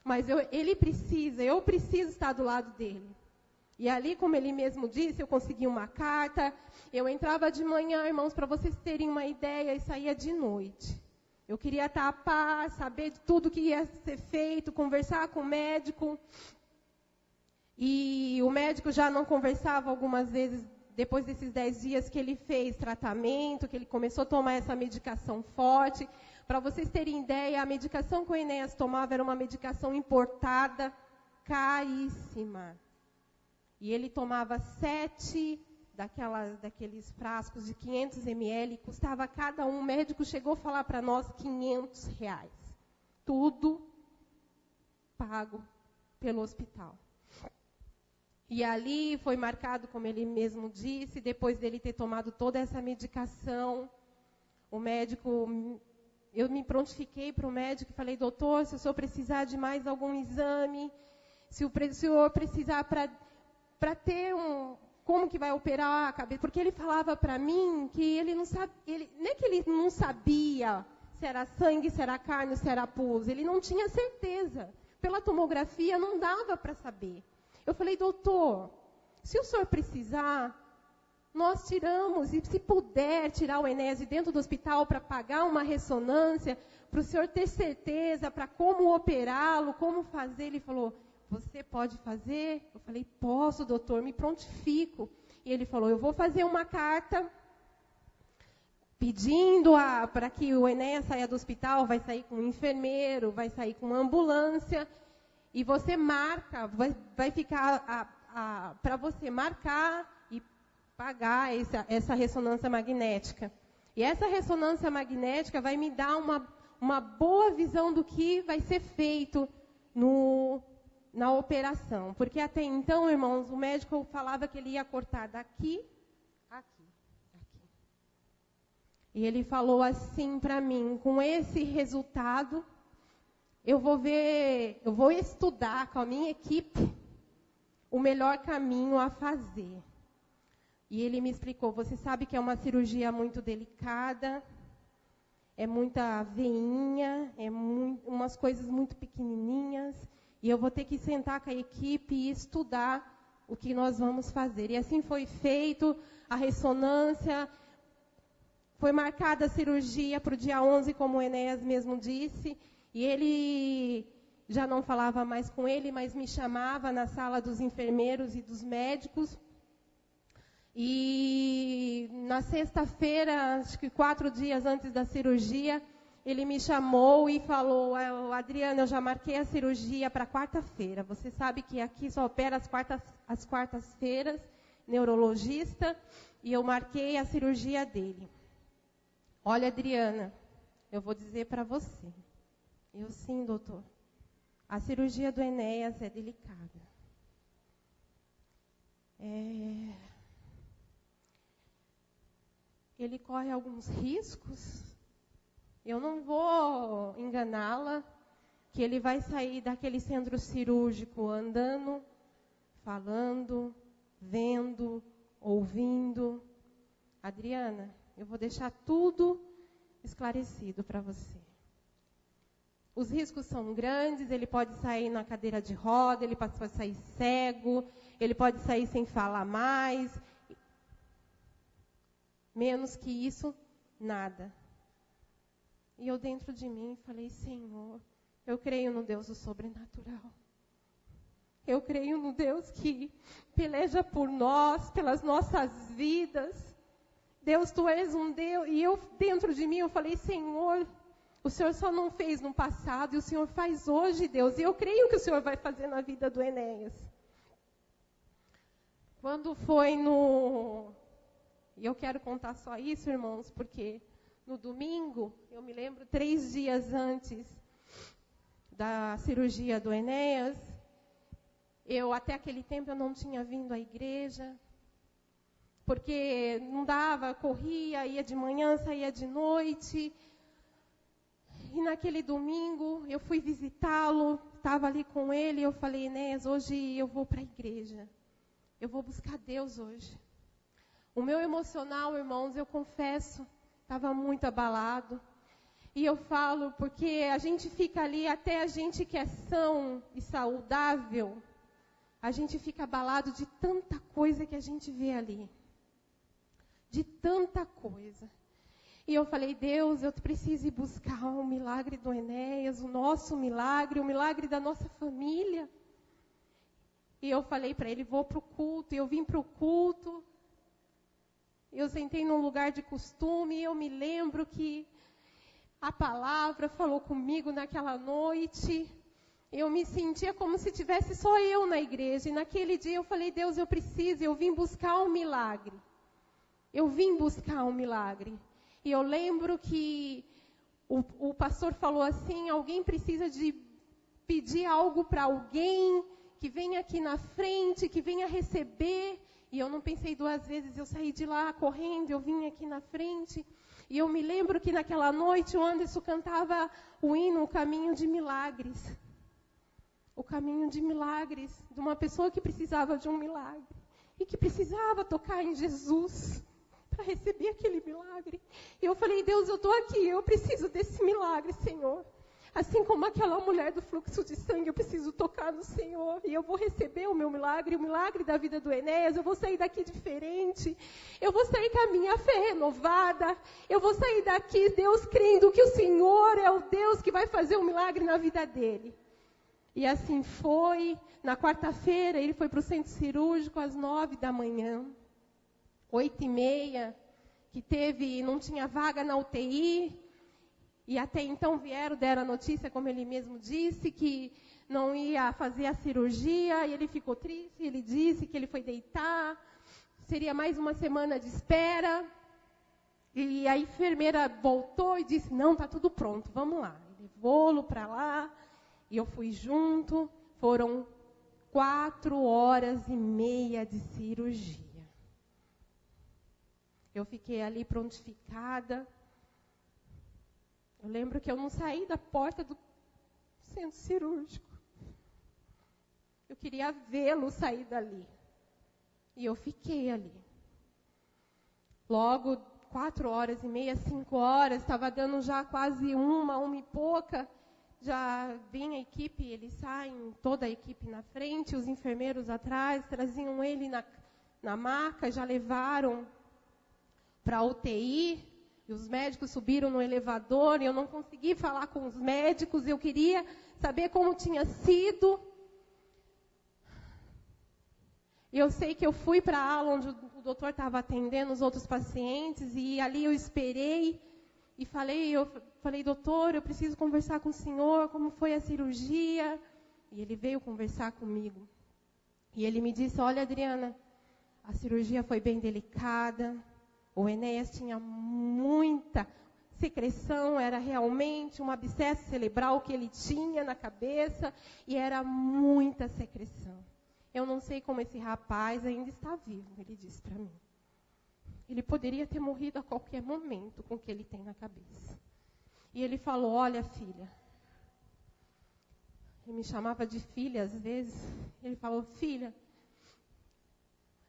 B: mas eu preciso estar do lado dele. E ali, como ele mesmo disse, eu consegui uma carta. Eu entrava de manhã, irmãos, para vocês terem uma ideia, e saía de noite. Eu queria estar a par, saber de tudo que ia ser feito, conversar com o médico. E o médico já não conversava algumas vezes, depois desses 10 dias que ele fez tratamento, que ele começou a tomar essa medicação forte. Para vocês terem ideia, a medicação que o Enéas tomava era uma medicação importada, caríssima. E ele tomava 7 daqueles frascos de 500 ml, custava cada um, o médico chegou a falar para nós, R$500. Tudo pago pelo hospital. E ali foi marcado, como ele mesmo disse, depois dele ter tomado toda essa medicação, o médico, eu me prontifiquei para o médico e falei, doutor, se o senhor precisar de mais algum exame, se o senhor precisar para ter como que vai operar a cabeça, porque ele falava para mim que ele não sabia, não é que ele não sabia, se era sangue, se era carne, se era pus. Ele não tinha certeza. Pela tomografia não dava para saber. Eu falei, doutor, se o senhor precisar, nós tiramos, e se puder tirar o Enéas de dentro do hospital para pagar uma ressonância, para o senhor ter certeza, para como operá-lo, como fazer. Ele falou, você pode fazer? Eu falei, posso, doutor, me prontifico. E ele falou, eu vou fazer uma carta pedindo para que o Enéas saia do hospital, vai sair com um enfermeiro, vai sair com uma ambulância, e você marca, vai ficar para você marcar e pagar essa ressonância magnética. E essa ressonância magnética vai me dar uma boa visão do que vai ser feito na operação. Porque até então, irmãos, o médico falava que ele ia cortar daqui, aqui. E ele falou assim para mim, com esse resultado, eu vou estudar com a minha equipe o melhor caminho a fazer. E ele me explicou, você sabe que é uma cirurgia muito delicada, é muita veinha, umas coisas muito pequenininhas, e eu vou ter que sentar com a equipe e estudar o que nós vamos fazer. E assim foi feito, a ressonância, foi marcada a cirurgia para o dia 11, como o Enéas mesmo disse, e ele já não falava mais com ele, mas me chamava na sala dos enfermeiros e dos médicos. E na sexta-feira, acho que 4 dias antes da cirurgia, ele me chamou e falou, Adriana, eu já marquei a cirurgia para quarta-feira. Você sabe que aqui só opera às quartas-feiras, neurologista, e eu marquei a cirurgia dele. Olha, Adriana, eu vou dizer para você. Eu, sim, doutor. A cirurgia do Enéas é delicada. Ele corre alguns riscos. Eu não vou enganá-la, que ele vai sair daquele centro cirúrgico andando, falando, vendo, ouvindo. Adriana, eu vou deixar tudo esclarecido para você. Os riscos são grandes, ele pode sair na cadeira de roda, ele pode sair cego, ele pode sair sem falar mais. Menos que isso, nada. E eu dentro de mim falei, Senhor, eu creio no Deus do sobrenatural. Eu creio no Deus que peleja por nós, pelas nossas vidas. Deus, Tu és um Deus. E eu, dentro de mim, eu falei, Senhor, o Senhor só não fez no passado, e o Senhor faz hoje, Deus. E eu creio que o Senhor vai fazer na vida do Enéas. Quando foi E eu quero contar só isso, irmãos, porque no domingo, eu me lembro, 3 dias antes da cirurgia do Enéas, até aquele tempo eu não tinha vindo à igreja, porque não dava, corria, ia de manhã, saía de noite. E naquele domingo, eu fui visitá-lo, estava ali com ele, e eu falei, Enéas, hoje eu vou para a igreja. Eu vou buscar Deus hoje. O meu emocional, irmãos, eu confesso, estava muito abalado. E eu falo porque a gente fica ali, até a gente que é são e saudável, a gente fica abalado de tanta coisa que a gente vê ali. De tanta coisa. E eu falei, Deus, eu preciso ir buscar o milagre do Enéas, o nosso milagre, o milagre da nossa família. E eu falei para ele, vou para o culto. E eu vim para o culto. Eu sentei num lugar de costume. E eu me lembro que a palavra falou comigo naquela noite. Eu me sentia como se tivesse só eu na igreja. E naquele dia eu falei, Deus, eu preciso. Eu vim buscar um milagre. Eu vim buscar um milagre. E eu lembro que o pastor falou assim, alguém precisa de pedir algo para alguém, que venha aqui na frente, que venha receber. E eu não pensei 2 vezes, eu saí de lá correndo, eu vim aqui na frente. E eu me lembro que naquela noite o Anderson cantava o hino, o Caminho de Milagres. O Caminho de Milagres, de uma pessoa que precisava de um milagre. E que precisava tocar em Jesus. para receber aquele milagre. E eu falei, Deus, eu estou aqui, eu preciso desse milagre, Senhor. Assim como aquela mulher do fluxo de sangue, eu preciso tocar no Senhor. E eu vou receber o meu milagre, o milagre da vida do Enéas. Eu vou sair daqui diferente. Eu vou sair com a minha fé renovada. Eu vou sair daqui, Deus, crendo que o Senhor é o Deus que vai fazer um milagre na vida dele. E assim foi. Na quarta-feira, ele foi para o centro cirúrgico às 9 da manhã. 8h30, que não tinha vaga na UTI. E até então deram a notícia, como ele mesmo disse, que não ia fazer a cirurgia. E ele ficou triste, ele disse que ele foi deitar. Seria mais uma semana de espera. E a enfermeira voltou e disse, não, está tudo pronto, vamos lá. Ele levou-lo para lá, e eu fui junto. Foram 4h30 de cirurgia. Eu fiquei ali prontificada. Eu lembro que eu não saí da porta do centro cirúrgico. Eu queria vê-lo sair dali. E eu fiquei ali. Logo, 4h30, 5h, estava dando já quase 1 e pouca. Já vinha a equipe, eles saem, toda a equipe na frente, os enfermeiros atrás, traziam ele na maca, já levaram para a UTI. E os médicos subiram no elevador e eu não consegui falar com os médicos. Eu queria saber como tinha sido. E eu sei que eu fui para a ala onde o doutor estava atendendo os outros pacientes. E ali eu esperei e falei, doutor, eu preciso conversar com o senhor. Como foi a cirurgia? E ele veio conversar comigo. E ele me disse, olha, Adriana, a cirurgia foi bem delicada. O Enéas tinha muita secreção, era realmente um abscesso cerebral que ele tinha na cabeça, e era muita secreção. Eu não sei como esse rapaz ainda está vivo, ele disse para mim. Ele poderia ter morrido a qualquer momento com o que ele tem na cabeça. E ele falou, olha, filha, ele me chamava de filha às vezes, ele falou, filha,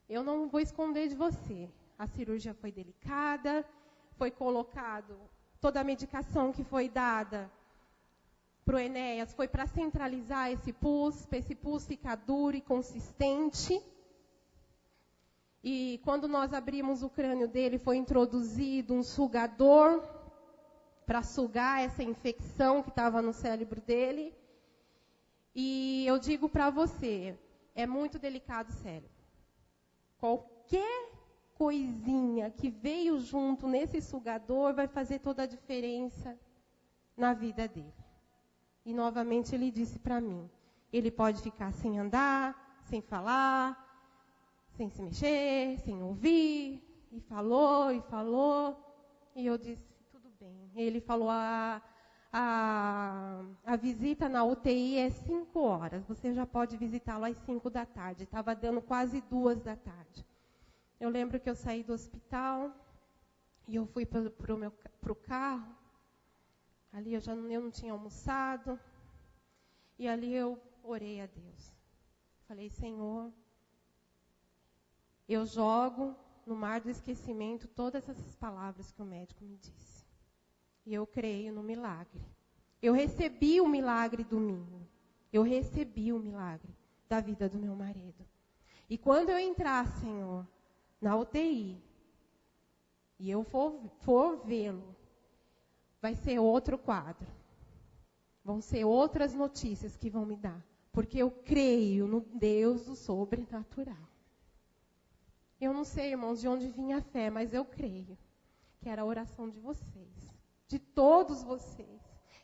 B: eu não vou esconder de você. A cirurgia foi delicada, foi colocado, toda a medicação que foi dada para o Enéas foi para centralizar esse pus, para esse pus ficar duro e consistente. E quando nós abrimos o crânio dele, foi introduzido um sugador para sugar essa infecção que estava no cérebro dele. E eu digo para você, é muito delicado o cérebro. Qualquer coisinha que veio junto nesse sugador vai fazer toda a diferença na vida dele. E novamente ele disse para mim, ele pode ficar sem andar, sem falar, sem se mexer, sem ouvir, e falou, e eu disse, tudo bem. Ele falou, a visita na UTI é 5 horas, você já pode visitá-lo às 5 da tarde, estava dando quase 2 da tarde. Eu lembro que eu saí do hospital e eu fui para o carro. Ali eu não tinha almoçado. E ali eu orei a Deus. Falei, Senhor, eu jogo no mar do esquecimento todas essas palavras que o médico me disse. E eu creio no milagre. Eu recebi o milagre domingo. Eu recebi o milagre da vida do meu marido. E quando eu entrar, Senhor, na UTI, e eu for vê-lo, vai ser outro quadro. Vão ser outras notícias que vão me dar. Porque eu creio no Deus do sobrenatural. Eu não sei, irmãos, de onde vinha a fé, mas eu creio que era a oração de vocês. De todos vocês.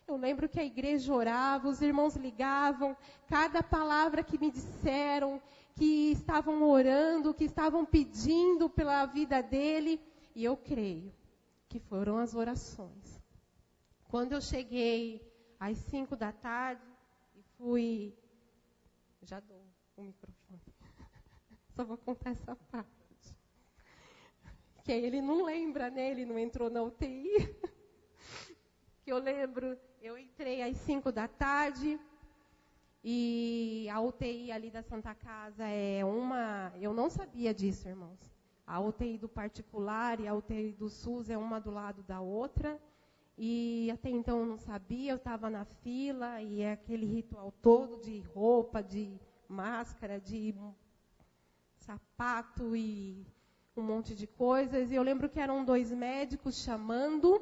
B: Eu lembro que a igreja orava, os irmãos ligavam, cada palavra que me disseram, que estavam orando, que estavam pedindo pela vida dele, e eu creio que foram as orações. Quando eu cheguei às 5 da tarde, e fui... Já dou o microfone. Só vou contar essa parte. Que ele não lembra, né? Ele não entrou na UTI. Que eu lembro, eu entrei às 5 da tarde, e a UTI ali da Santa Casa é uma... Eu não sabia disso, irmãos. A UTI do particular e a UTI do SUS é uma do lado da outra. E até então eu não sabia, eu estava na fila, e é aquele ritual todo de roupa, de máscara, de sapato e um monte de coisas. E eu lembro que eram 2 médicos chamando,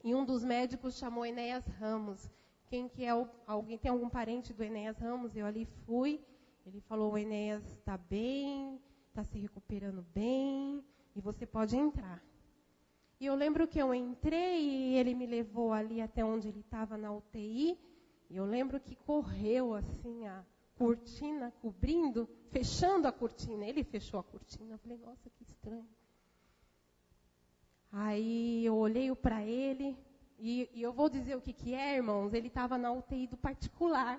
B: e um dos médicos chamou Enéas Ramos. Quem que é alguém tem algum parente do Enéas Ramos? Eu ali fui. Ele falou: o Enéas está bem, está se recuperando bem, e você pode entrar. E eu lembro que eu entrei e ele me levou ali até onde ele estava na UTI. E eu lembro que correu assim a cortina cobrindo, fechando a cortina. Ele fechou a cortina. Eu falei: nossa, que estranho. Aí eu olhei para ele e eu vou dizer o que é, irmãos. Ele estava na UTI do particular,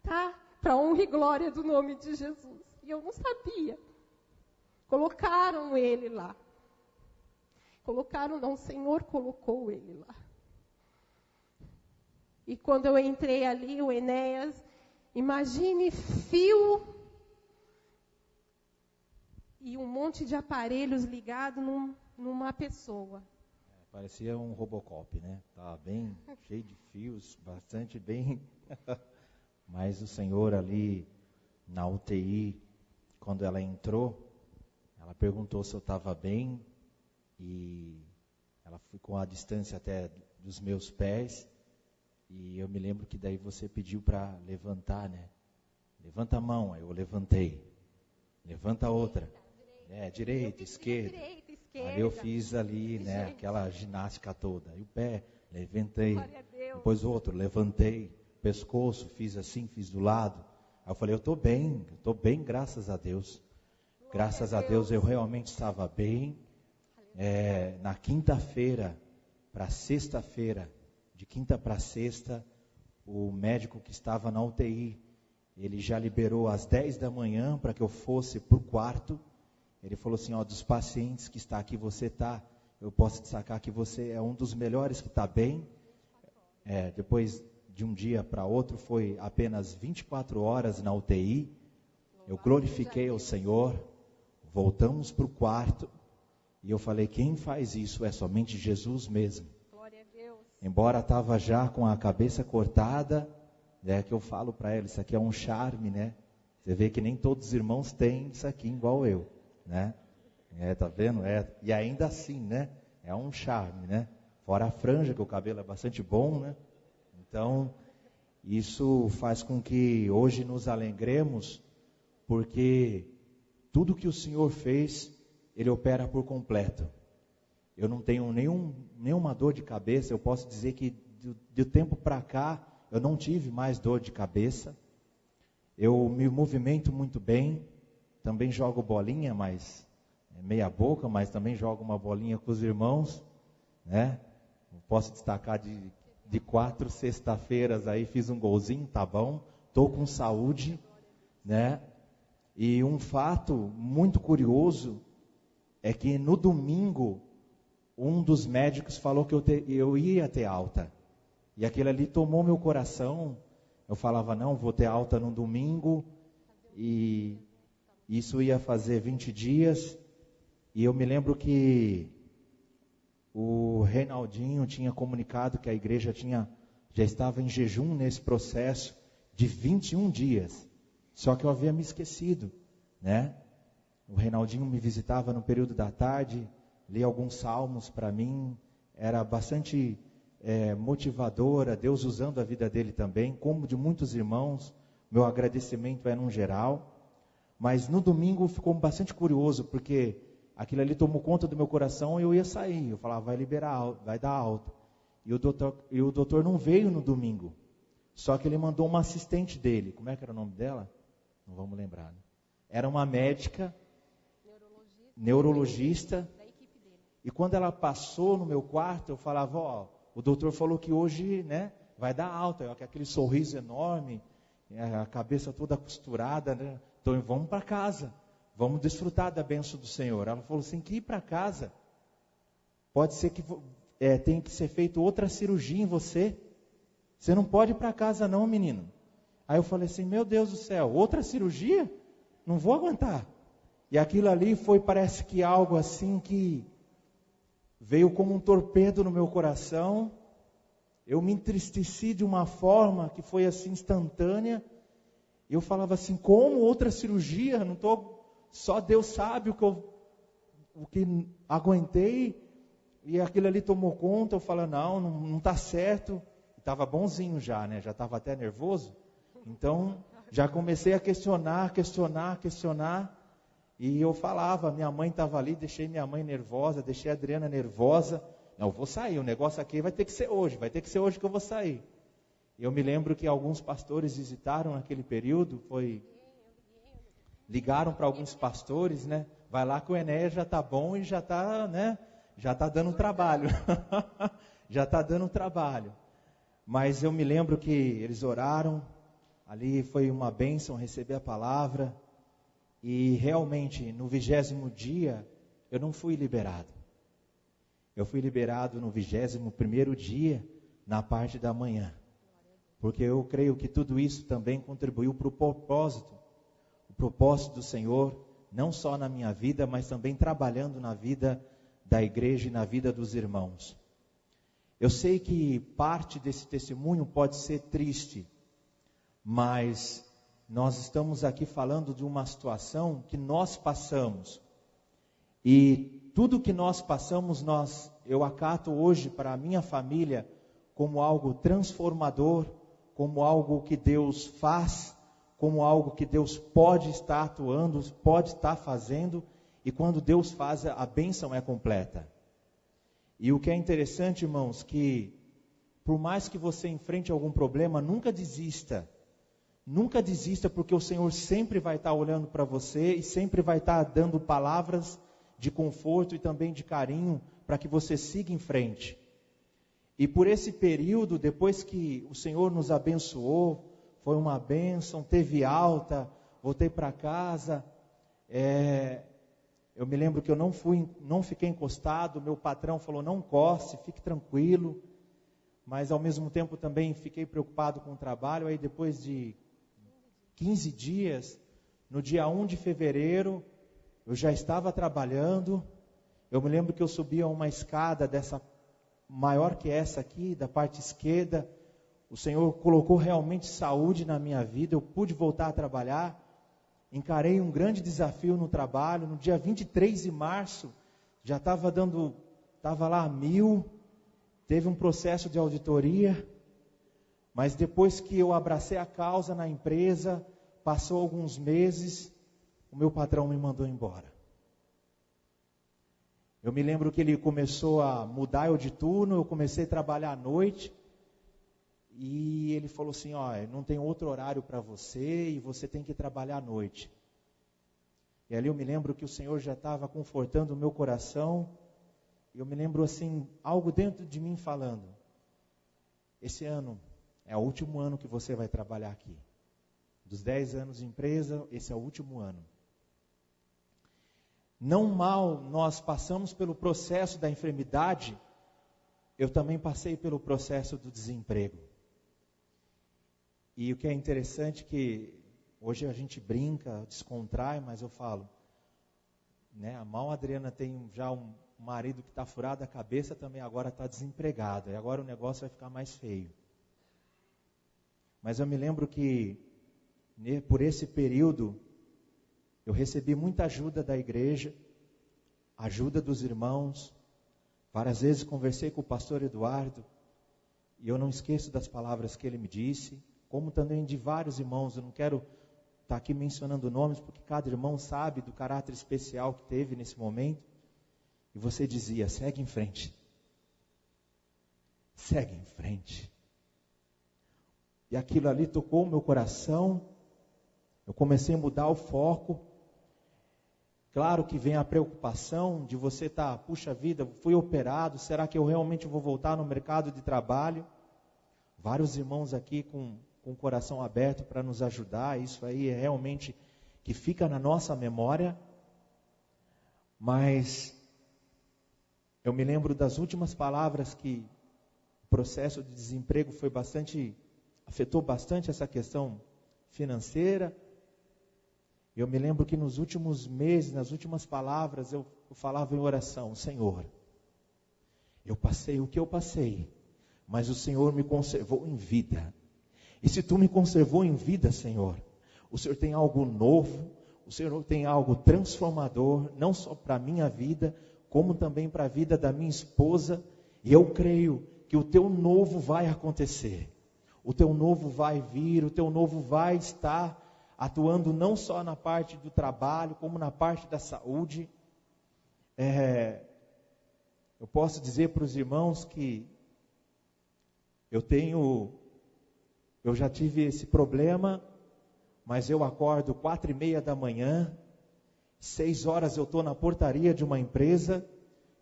B: tá? Para honra e glória do nome de Jesus. E eu não sabia. Colocaram ele lá. Colocaram, não, o Senhor colocou ele lá. E quando eu entrei ali, o Enéas, imagine fio e um monte de aparelhos ligados numa pessoa.
A: Parecia um Robocop, né? Estava bem cheio de fios, bastante bem. Mas o Senhor ali na UTI, quando ela entrou, ela perguntou se eu estava bem. E ela ficou à distância até dos meus pés. E eu me lembro que daí você pediu para levantar, né? Levanta a mão, aí eu levantei. Levanta a outra. Direita, esquerda. Aí eu fiz ali, né, aquela ginástica toda. E o pé, levantei. Depois o outro, levantei. Pescoço, fiz assim, fiz do lado. Aí eu falei: eu estou bem, graças a Deus. Graças a Deus eu realmente estava bem. Na quinta-feira para sexta-feira, de quinta para sexta, o médico que estava na UTI, ele já liberou às 10 da manhã para que eu fosse para o quarto. Ele falou assim: dos pacientes que está aqui, eu posso destacar que você é um dos melhores que está bem. Depois de um dia para outro, foi apenas 24 horas na UTI. Eu glorifiquei ao Senhor, voltamos para o quarto. E eu falei: quem faz isso é somente Jesus mesmo.
B: Glória a Deus.
A: Embora estava já com a cabeça cortada, que eu falo para ela: isso aqui é um charme, né? Você vê que nem todos os irmãos têm isso aqui igual eu, né? Tá vendo? E ainda assim, né? É um charme, né? Fora a franja, que o cabelo é bastante bom, né? Então, isso faz com que hoje nos alegremos, porque tudo que o Senhor fez, Ele opera por completo. Eu não tenho nenhuma dor de cabeça. Eu posso dizer que de tempo para cá, eu não tive mais dor de cabeça. Eu me movimento muito bem. Também jogo bolinha, mas meia boca, mas também jogo uma bolinha com os irmãos, né? Eu posso destacar de 4 sexta-feiras aí, fiz um golzinho, tá bom. Estou com saúde, né? E um fato muito curioso é que no domingo, um dos médicos falou que eu ia ter alta. E aquilo ali tomou meu coração. Eu falava: não, vou ter alta no domingo. E isso ia fazer 20 dias. E eu me lembro que o Reinaldinho tinha comunicado que a igreja já estava em jejum nesse processo de 21 dias. Só que eu havia me esquecido, né? O Reinaldinho me visitava no período da tarde, lia alguns salmos para mim, era bastante motivadora, Deus usando a vida dele também, como de muitos irmãos. Meu agradecimento é num geral. Mas no domingo ficou bastante curioso, porque aquilo ali tomou conta do meu coração e eu ia sair. Eu falava: vai liberar, vai dar alta. E o doutor não veio no domingo. Só que ele mandou uma assistente dele. Como é que era o nome dela? Não vamos lembrar, né? Era uma médica, neurologista.
B: Da equipe dele.
A: E quando ela passou no meu quarto, eu falava: o doutor falou que hoje, né, vai dar alta. Aquele sorriso enorme, a cabeça toda costurada, né? Então vamos para casa, vamos desfrutar da bênção do Senhor. Ela falou assim: que ir para casa, pode ser que tenha que ser feita outra cirurgia em você. Você não pode ir para casa não, menino. Aí eu falei assim: meu Deus do céu, outra cirurgia? Não vou aguentar. E aquilo ali foi, parece que algo assim que veio como um torpedo no meu coração. Eu me entristeci de uma forma que foi assim instantânea. Eu falava assim, como outra cirurgia? Não tô, só Deus sabe o que aguentei. E aquilo ali tomou conta. Eu falei, não está certo. Estava bonzinho já, né? Já estava até nervoso. Então, já comecei a questionar. E eu falava, minha mãe estava ali, deixei minha mãe nervosa, deixei a Adriana nervosa. Não, eu vou sair, o negócio aqui vai ter que ser hoje que eu vou sair. Eu me lembro que alguns pastores visitaram naquele período, ligaram para alguns pastores, né? Vai lá que o Enéas já está bom e já está, né? Já está dando trabalho. Já está dando trabalho. Mas eu me lembro que eles oraram, ali foi uma bênção receber a palavra. E realmente, no 20º dia, eu não fui liberado. Eu fui liberado no 21º dia, na parte da manhã. Porque eu creio que tudo isso também contribuiu para o propósito do Senhor, não só na minha vida, mas também trabalhando na vida da igreja e na vida dos irmãos. Eu sei que parte desse testemunho pode ser triste, mas nós estamos aqui falando de uma situação que nós passamos. E tudo que nós passamos, eu acato hoje para a minha família como algo transformador, como algo que Deus faz, como algo que Deus pode estar atuando, pode estar fazendo, e quando Deus faz, a bênção é completa. E o que é interessante, irmãos, que por mais que você enfrente algum problema, nunca desista. Nunca desista, porque o Senhor sempre vai estar olhando para você e sempre vai estar dando palavras de conforto e também de carinho para que você siga em frente. E por esse período, depois que o Senhor nos abençoou, foi uma bênção, teve alta, voltei para casa, eu me lembro que eu não fiquei encostado, meu patrão falou, não encoste, fique tranquilo, mas ao mesmo tempo também fiquei preocupado com o trabalho. Aí depois de 15 dias, no dia 1 de fevereiro, eu já estava trabalhando. Eu me lembro que eu subia uma escada dessa maior que essa aqui, da parte esquerda. O Senhor colocou realmente saúde na minha vida, eu pude voltar a trabalhar. Encarei um grande desafio no trabalho. No dia 23 de março, já estava lá a 1000, teve um processo de auditoria. Mas depois que eu abracei a causa na empresa, passou alguns meses, o meu patrão me mandou embora. Eu me lembro que ele começou a mudar eu de turno, eu comecei a trabalhar à noite, e ele falou assim, não tem outro horário para você, e você tem que trabalhar à noite. E ali eu me lembro que o Senhor já estava confortando o meu coração, e eu me lembro assim, algo dentro de mim falando, esse ano é o último ano que você vai trabalhar aqui. Dos 10 anos de empresa, esse é o último ano. Não mal nós passamos pelo processo da enfermidade, eu também passei pelo processo do desemprego. E o que é interessante é que hoje a gente brinca, descontrai, mas eu falo, né, a mal Adriana tem já um marido que está furado a cabeça, também agora está desempregado, e agora o negócio vai ficar mais feio. Mas eu me lembro que, por esse período, eu recebi muita ajuda da igreja, ajuda dos irmãos. Várias vezes conversei com o pastor Eduardo, e eu não esqueço das palavras que ele me disse, como também de vários irmãos. Eu não quero estar aqui mencionando nomes, porque cada irmão sabe do caráter especial que teve nesse momento. E você dizia, segue em frente. Segue em frente. E aquilo ali tocou o meu coração. Eu comecei a mudar o foco. Claro que vem a preocupação de você estar, puxa vida, fui operado, será que eu realmente vou voltar no mercado de trabalho? Vários irmãos aqui com o coração aberto para nos ajudar, isso aí é realmente que fica na nossa memória. Mas eu me lembro das últimas palavras que o processo de desemprego afetou bastante essa questão financeira. Eu me lembro que nos últimos meses, nas últimas palavras, eu falava em oração: Senhor, eu passei o que eu passei, mas o Senhor me conservou em vida. E se Tu me conservou em vida, Senhor, o Senhor tem algo novo, o Senhor tem algo transformador, não só para a minha vida, como também para a vida da minha esposa. E eu creio que o Teu novo vai acontecer. O Teu novo vai vir, o Teu novo vai estar atuando não só na parte do trabalho, como na parte da saúde. Eu posso dizer para os irmãos que eu já tive esse problema, mas eu acordo 4:30 da manhã, 6 horas eu estou na portaria de uma empresa,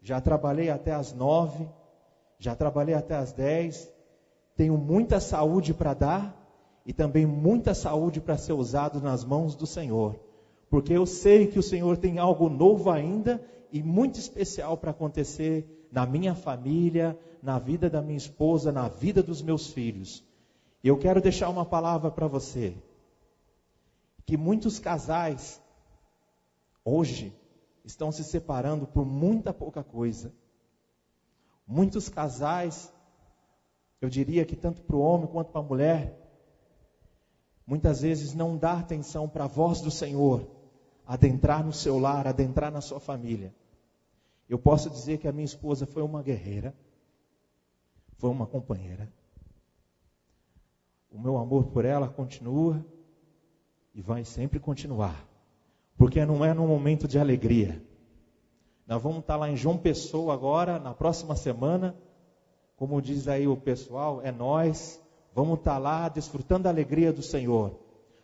A: já trabalhei até às 9, já trabalhei até às 10, tenho muita saúde para dar e também muita saúde para ser usado nas mãos do Senhor, porque eu sei que o Senhor tem algo novo ainda e muito especial para acontecer na minha família, na vida da minha esposa, na vida dos meus filhos. E eu quero deixar uma palavra para você, que muitos casais hoje estão se separando por muita pouca coisa. Muitos casais, eu diria que tanto para o homem quanto para a mulher, muitas vezes não dá atenção para a voz do Senhor adentrar no seu lar, adentrar na sua família. Eu posso dizer que a minha esposa foi uma guerreira, foi uma companheira. O meu amor por ela continua e vai sempre continuar, porque não é num momento de alegria. Nós vamos estar lá em João Pessoa agora, na próxima semana, como diz aí o pessoal, é nós. Vamos estar lá desfrutando da alegria do Senhor.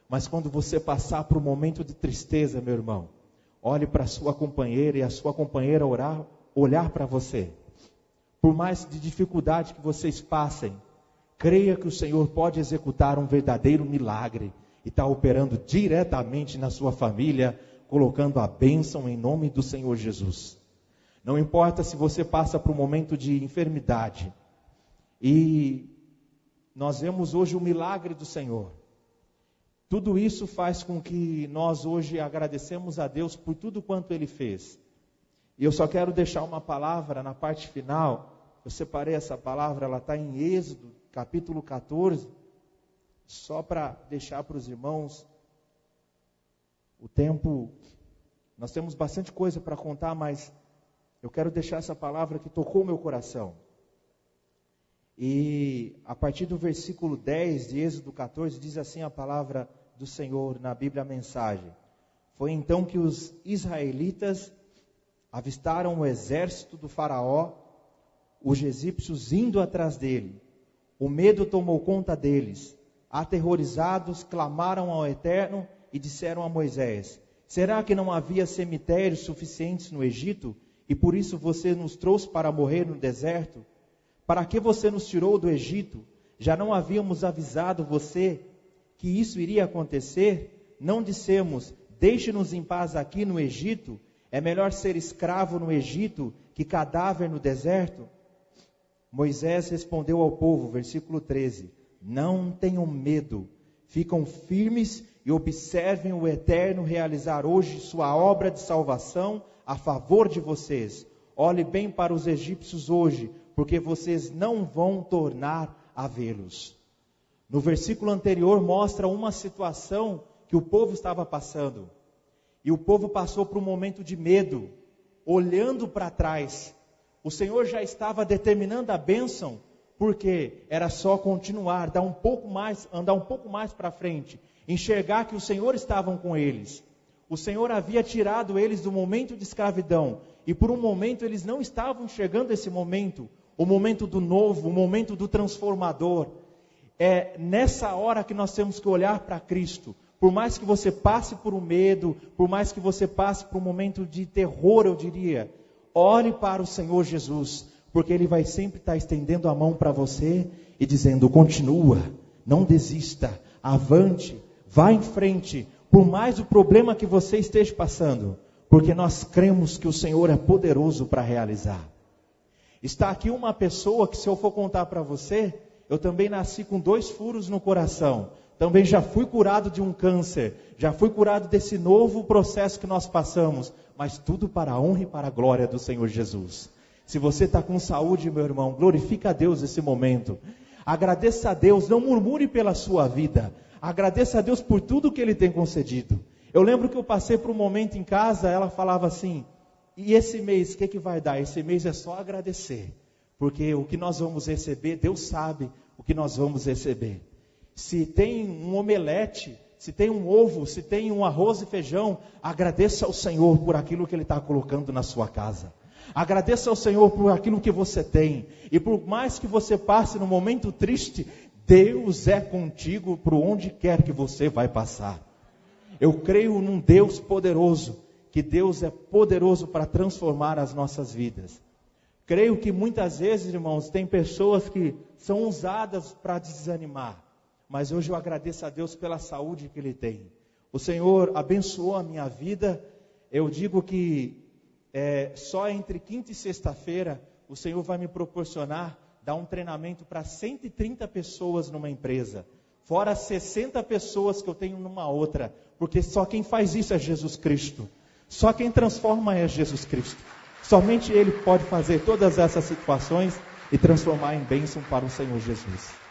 A: Mas quando você passar por um momento de tristeza, meu irmão, olhe para a sua companheira e a sua companheira olhar para você. Por mais de dificuldade que vocês passem, creia que o Senhor pode executar um verdadeiro milagre e está operando diretamente na sua família, colocando a bênção em nome do Senhor Jesus. Não importa se você passa por um momento de enfermidade. E nós vemos hoje o milagre do Senhor. Tudo isso faz com que nós hoje agradecemos a Deus por tudo quanto Ele fez. E eu só quero deixar uma palavra na parte final. Eu separei essa palavra, ela está em Êxodo, capítulo 14. Só para deixar para os irmãos o tempo. Nós temos bastante coisa para contar, mas eu quero deixar essa palavra que tocou o meu coração. E a partir do versículo 10 de Êxodo 14, diz assim a palavra do Senhor na Bíblia, a mensagem. Foi então que os israelitas avistaram o exército do faraó, os egípcios indo atrás dele. O medo tomou conta deles. Aterrorizados, clamaram ao Eterno e disseram a Moisés: será que não havia cemitérios suficientes no Egito? E por isso você nos trouxe para morrer no deserto? Para que você nos tirou do Egito? Já não havíamos avisado você que isso iria acontecer? Não dissemos: deixe-nos em paz aqui no Egito? É melhor ser escravo no Egito que cadáver no deserto? Moisés respondeu ao povo, versículo 13: não tenham medo, ficam firmes e observem o Eterno realizar hoje sua obra de salvação a favor de vocês. Olhe bem para os egípcios hoje, porque vocês não vão tornar a vê-los. No versículo anterior mostra uma situação que o povo estava passando. E o povo passou por um momento de medo, olhando para trás. O Senhor já estava determinando a bênção, porque era só continuar, andar um pouco mais para frente, enxergar que o Senhor estava com eles. O Senhor havia tirado eles do momento de escravidão, e por um momento eles não estavam enxergando esse momento, o momento do novo, o momento do transformador. É nessa hora que nós temos que olhar para Cristo. Por mais que você passe por um medo, por mais que você passe por um momento de terror, eu diria, olhe para o Senhor Jesus, porque Ele vai sempre estar estendendo a mão para você e dizendo: continua, não desista, avante, vá em frente, por mais o problema que você esteja passando, porque nós cremos que o Senhor é poderoso para realizar. Está aqui uma pessoa que, se eu for contar para você, eu também nasci com 2 furos no coração. Também já fui curado de um câncer, já fui curado desse novo processo que nós passamos, mas tudo para a honra e para a glória do Senhor Jesus. Se você está com saúde, meu irmão, glorifica a Deus nesse momento. Agradeça a Deus, não murmure pela sua vida. Agradeça a Deus por tudo que Ele tem concedido. Eu lembro que eu passei por um momento em casa, ela falava assim, e esse mês, o que vai dar? Esse mês é só agradecer, porque o que nós vamos receber, Deus sabe o que nós vamos receber. Se tem um omelete, se tem um ovo, se tem um arroz e feijão, agradeça ao Senhor por aquilo que Ele está colocando na sua casa. Agradeça ao Senhor por aquilo que você tem. E por mais que você passe num momento triste, Deus é contigo por onde quer que você vai passar. Eu creio num Deus poderoso, que Deus é poderoso para transformar as nossas vidas. Creio que muitas vezes, irmãos, tem pessoas que são usadas para desanimar. Mas hoje eu agradeço a Deus pela saúde que Ele tem. O Senhor abençoou a minha vida. Eu digo que só entre quinta e sexta-feira o Senhor vai me proporcionar dar um treinamento para 130 pessoas numa empresa. Fora 60 pessoas que eu tenho numa outra. Porque só quem faz isso é Jesus Cristo. Só quem transforma é Jesus Cristo. Somente Ele pode fazer todas essas situações e transformar em bênção para o Senhor Jesus.